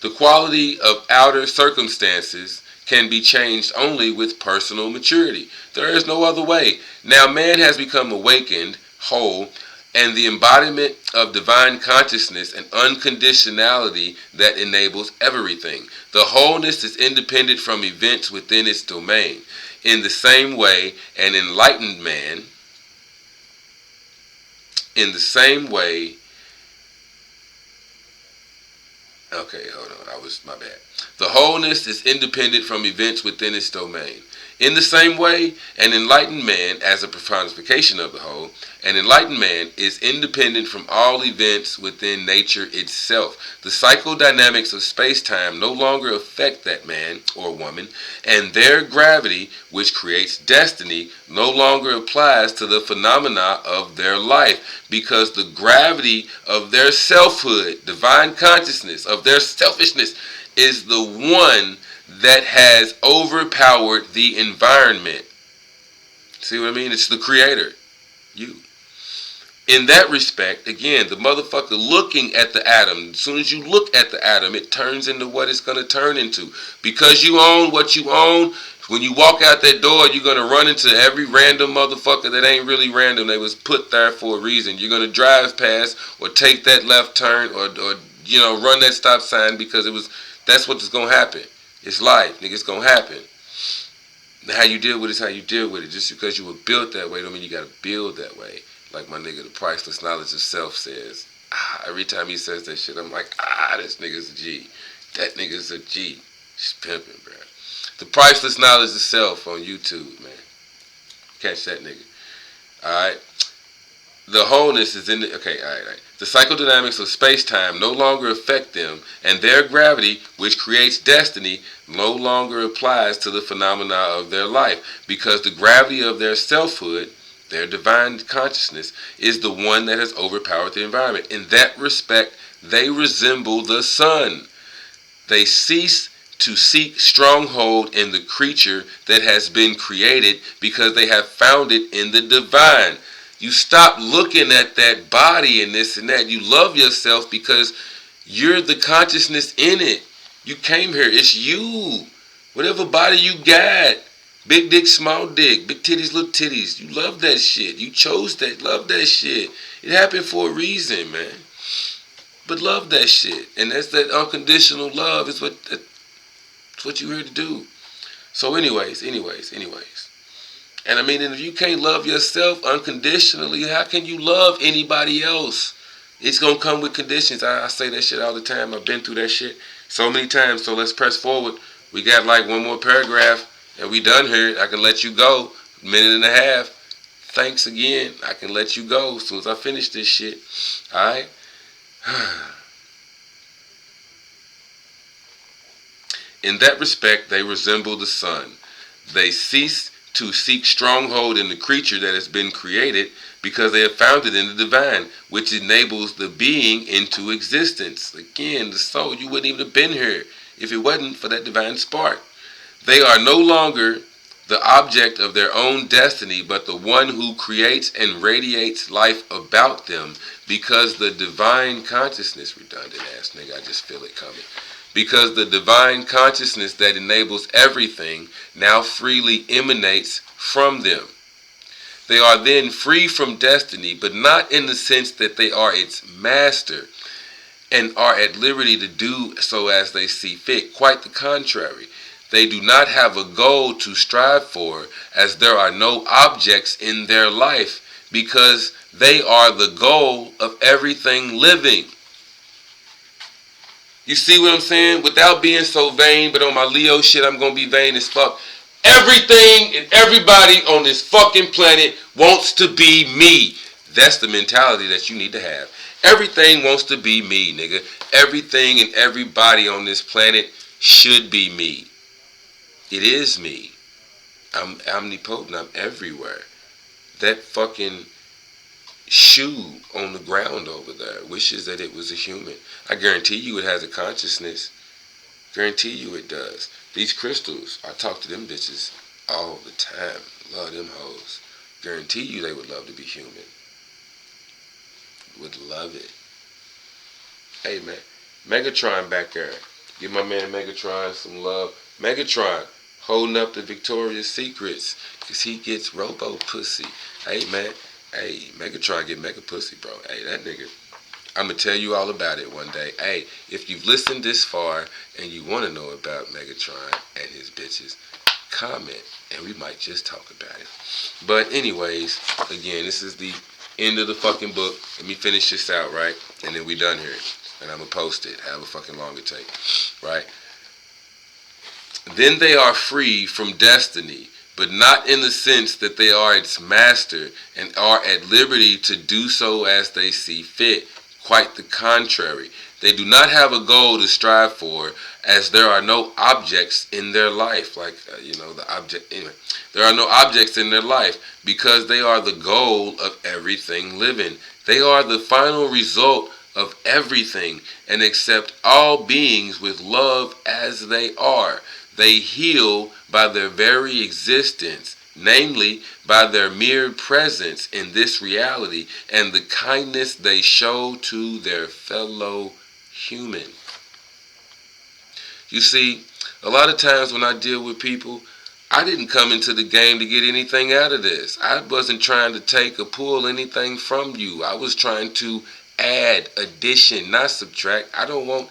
The quality of outer circumstances can be changed only with personal maturity. There is no other way. Now man has become awakened, whole, and the embodiment of divine consciousness and unconditionality that enables everything. The wholeness is independent from events within its domain. In the same way, an enlightened man, okay, hold on, my bad. The wholeness is independent from events within its domain. In the same way, an enlightened man, as a personification of the whole, an enlightened man is independent from all events within nature itself. The psychodynamics of space-time no longer affect that man or woman, and their gravity, which creates destiny, no longer applies to the phenomena of their life, because the gravity of their selfhood, divine consciousness, of their selfishness, is the one that has overpowered the environment. See what I mean? It's the creator. You. In that respect, again, the motherfucker looking at the atom, as soon as you look at the atom, it turns into what it's going to turn into. Because you own what you own, when you walk out that door, you're going to run into every random motherfucker that ain't really random. They was put there for a reason. You're going to drive past or take that left turn or run that stop sign because that's what's going to happen. It's life, nigga. It's going to happen. How you deal with it is how you deal with it. Just because you were built that way don't mean you got to build that way. Like my nigga, the priceless knowledge of self says. Every time he says that shit, I'm like, this nigga's a G. That nigga's a G. She's pimping, bro. The priceless knowledge of self on YouTube, man. Catch that nigga. Alright? The wholeness is in the... Okay, alright. The psychodynamics of space-time no longer affect them, and their gravity, which creates destiny, no longer applies to the phenomena of their life, because the gravity of their selfhood, their divine consciousness, is the one that has overpowered the environment. In that respect, they resemble the sun. They cease to seek stronghold in the creature that has been created because they have found it in the divine. You stop looking at that body and this and that. You love yourself because you're the consciousness in it. You came here. It's you. Whatever body you got. Big dick, small dick. Big titties, little titties. You love that shit. You chose that. Love that shit. It happened for a reason, man. But love that shit. And that's that unconditional love. It's what you're here to do. So anyways. And I mean, if you can't love yourself unconditionally, how can you love anybody else? It's going to come with conditions. I say that shit all the time. I've been through that shit so many times. So let's press forward. We got like one more paragraph and we done here. I can let you go. A minute and a half. Thanks again. I can let you go as soon as I finish this shit. Alright? In that respect, they resemble the sun. They cease to seek stronghold in the creature that has been created because they have found it in the divine, which enables the being into existence. Again, the soul, you wouldn't even have been here if it wasn't for that divine spark. They are no longer the object of their own destiny, but the one who creates and radiates life about them, because the divine consciousness, redundant ass nigga, I just feel it coming. Because the divine consciousness that enables everything now freely emanates from them. They are then free from destiny, but not in the sense that they are its master and are at liberty to do so as they see fit. Quite the contrary. They do not have a goal to strive for, as there are no objects in their life, because they are the goal of everything living. You see what I'm saying? Without being so vain, but on my Leo shit, I'm going to be vain as fuck. Everything and everybody on this fucking planet wants to be me. That's the mentality that you need to have. Everything wants to be me, nigga. Everything and everybody on this planet should be me. It is me. I'm omnipotent. I'm everywhere. That fucking shoe on the ground over there wishes that it was a human. I guarantee you it has a consciousness. Guarantee you it does. These crystals, I talk to them bitches all the time. Love them hoes. Guarantee you they would love to be human. Would love it. Hey man, Megatron back there. Give my man Megatron some love. Megatron holding up the Victoria's Secrets, because he gets robo pussy. Hey man, hey, Megatron get mega pussy, bro. Hey, that nigga, I'm going to tell you all about it one day. Hey, if you've listened this far and you want to know about Megatron and his bitches, comment and we might just talk about it. But anyways, again, this is the end of the fucking book. Let me finish this out, right? And then we done here. And I'm going to post it. However fucking long it take, right? Then they are free from destiny, but not in the sense that they are its master and are at liberty to do so as they see fit. Quite the contrary. They do not have a goal to strive for, as there are no objects in their life. Like, the object, anyway. There are no objects in their life, because they are the goal of everything living. They are the final result of everything, and accept all beings with love as they are. They heal by their very existence, namely by their mere presence in this reality and the kindness they show to their fellow human. You see, a lot of times when I deal with people, I didn't come into the game to get anything out of this. I wasn't trying to take or pull anything from you. I was trying to add, addition, not subtract. I don't want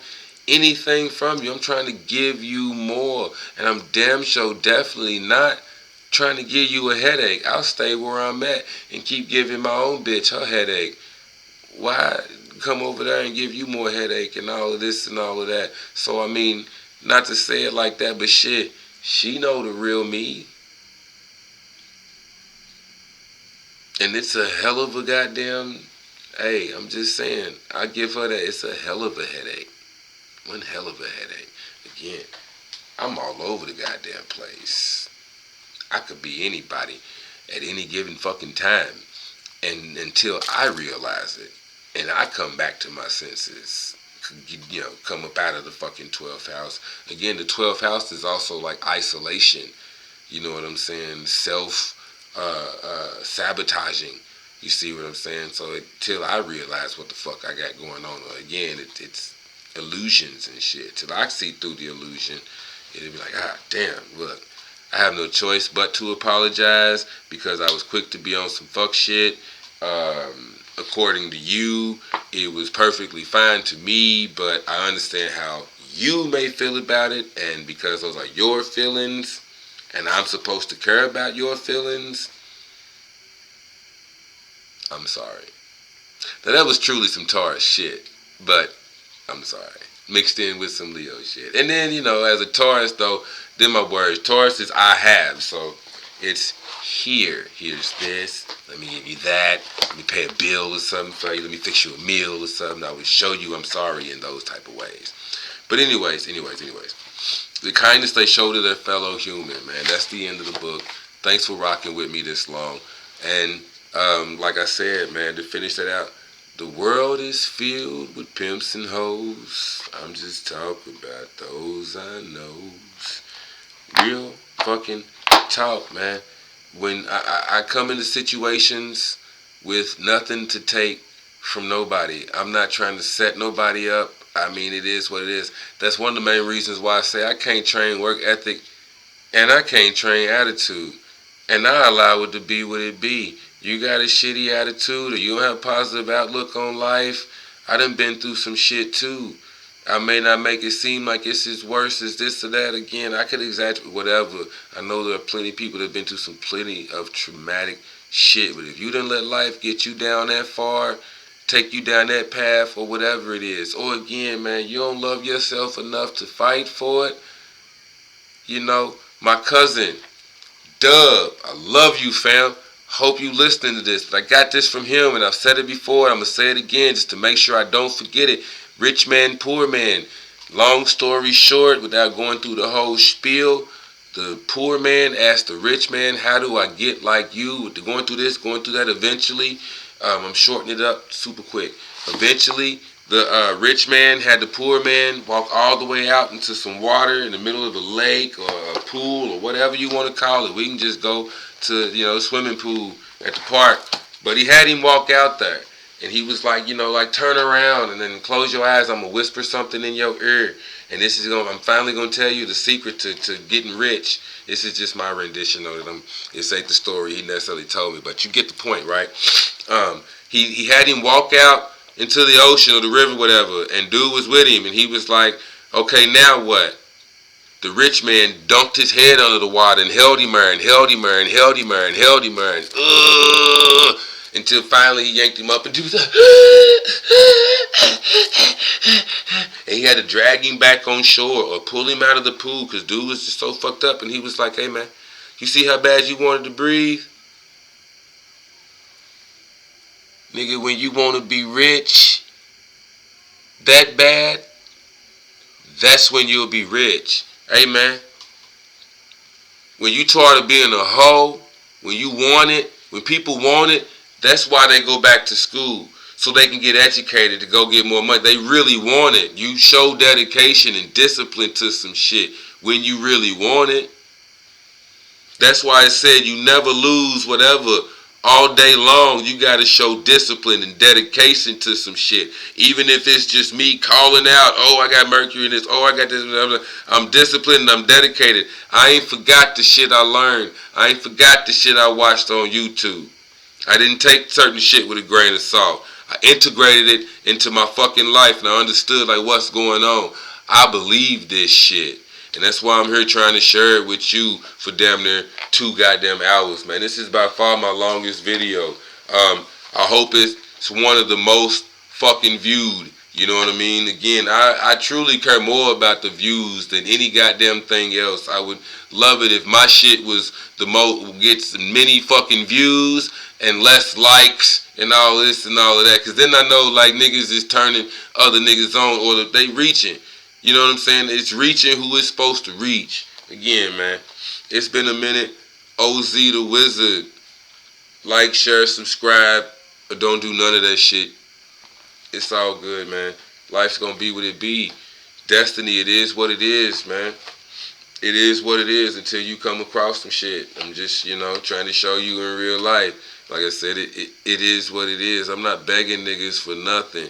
anything from you. I'm trying to give you more, and I'm damn sure definitely not trying to give you a headache. I'll stay where I'm at and keep giving my own bitch her headache. Why come over there and give you more headache and all of this and all of that? So I mean, not to say it like that, but shit, she know the real me, and it's a hell of a goddamn, hey, I'm just saying, I give her that. It's a hell of a headache. One hell of a headache. Again, I'm all over the goddamn place. I could be anybody at any given fucking time, and until I realize it and I come back to my senses, come up out of the fucking 12th house. Again, the 12th house is also like isolation. You know what I'm saying? Sabotaging. You see what I'm saying? So until I realize what the fuck I got going on, again, it's illusions and shit. Till I see through the illusion, it'll be like, damn, look, I have no choice but to apologize, because I was quick to be on some fuck shit. According to you, it was perfectly fine to me, but I understand how you may feel about it, and because those are your feelings, and I'm supposed to care about your feelings, I'm sorry. Now that was truly some Taurus shit, but I'm sorry. Mixed in with some Leo shit. And then, as a Taurus though, then my words, Taurus is I have, so it's here. Here's this. Let me give you that. Let me pay a bill or something for you. Let me fix you a meal or something. I will show you I'm sorry in those type of ways. But anyways. The kindness they show to their fellow human, man. That's the end of the book. Thanks for rocking with me this long. And like I said, man, to finish that out, the world is filled with pimps and hoes. I'm just talking about those I knows. Real fucking talk, man. When I come into situations with nothing to take from nobody, I'm not trying to set nobody up. I mean, it is what it is. That's one of the main reasons why I say I can't train work ethic and I can't train attitude. And I allow it to be what it be. You got a shitty attitude or you don't have a positive outlook on life, I done been through some shit too. I may not make it seem like it's as worse as this or that. Again, I could exaggerate whatever. I know there are plenty of people that have been through some plenty of traumatic shit. But if you done let life get you down that far, take you down that path or whatever it is, or again, man, you don't love yourself enough to fight for it. You know, my cousin, Dub, I love you, fam. Hope you listening to this. But I got this from him, and I've said it before, and I'm going to say it again just to make sure I don't forget it. Rich man, poor man. Long story short, without going through the whole spiel, the poor man asked the rich man, how do I get like you? Going through this, going through that eventually. I'm shortening it up super quick. Eventually, the rich man had the poor man walk all the way out into some water in the middle of a lake or a pool or whatever you want to call it. We can just go to, swimming pool at the park. But he had him walk out there. And he was like, turn around and then close your eyes. I'm going to whisper something in your ear. And I'm finally going to tell you the secret to getting rich. This is just my rendition of it. This ain't the story he necessarily told me, but you get the point, right? He had him walk out into the ocean or the river, whatever, and dude was with him. And he was like, okay, now what? The rich man dunked his head under the water and held him there and held him there and held him there and held him there and until finally he yanked him up and dude and he had to drag him back on shore or pull him out of the pool because dude was just so fucked up. And he was like, hey man, you see how bad you wanted to breathe? Nigga, when you want to be rich that bad, that's when you'll be rich. Hey man, when you tired of being a hoe, when you want it, when people want it, that's why they go back to school. So they can get educated to go get more money. They really want it. You show dedication and discipline to some shit when you really want it. That's why I said you never lose whatever. All day long, you got to show discipline and dedication to some shit. Even if it's just me calling out, oh, I got Mercury in this, oh, I got this, I'm disciplined and I'm dedicated. I ain't forgot the shit I learned. I ain't forgot the shit I watched on YouTube. I didn't take certain shit with a grain of salt. I integrated it into my fucking life and I understood like what's going on. I believe this shit. And that's why I'm here trying to share it with you for damn near 2 goddamn hours, man. This is by far my longest video. I hope it's one of the most fucking viewed. You know what I mean? Again, I truly care more about the views than any goddamn thing else. I would love it if my shit was the most, gets many fucking views and less likes and all this and all of that. Because then I know like niggas is turning other niggas on or they reaching. You know what I'm saying? It's reaching who it's supposed to reach. Again, man, it's been a minute. OZ the Wizard. Like, share, subscribe, or don't do none of that shit. It's all good, man. Life's gonna be what it be. Destiny, it is what it is, man. It is what it is until you come across some shit. I'm just, trying to show you in real life. Like I said, it is what it is. I'm not begging niggas for nothing.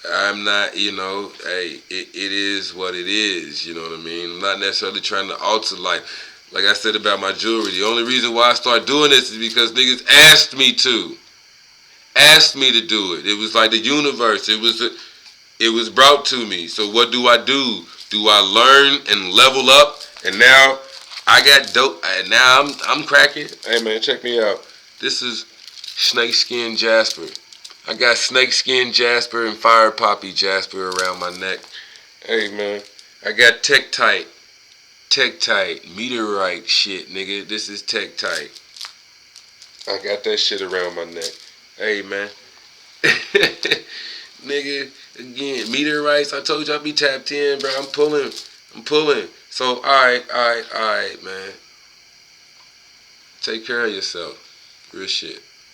I'm not, hey, it is what it is, you know what I mean? I'm not necessarily trying to alter life. Like I said about my jewelry, the only reason why I started doing this is because niggas asked me to. Asked me to do it. It was like the universe. It was brought to me. So what do? Do I learn and level up? And now I got dope. And now I'm cracking. Hey man, check me out. This is snakeskin jasper. I got snakeskin jasper and fire poppy jasper around my neck. Hey man, I got Tektite, meteorite shit, nigga. This is Tektite. I got that shit around my neck. Hey man, nigga. Again, meteorites. I told you I'd be tapped in, bro. I'm pulling. So, alright, man. Take care of yourself. Real shit.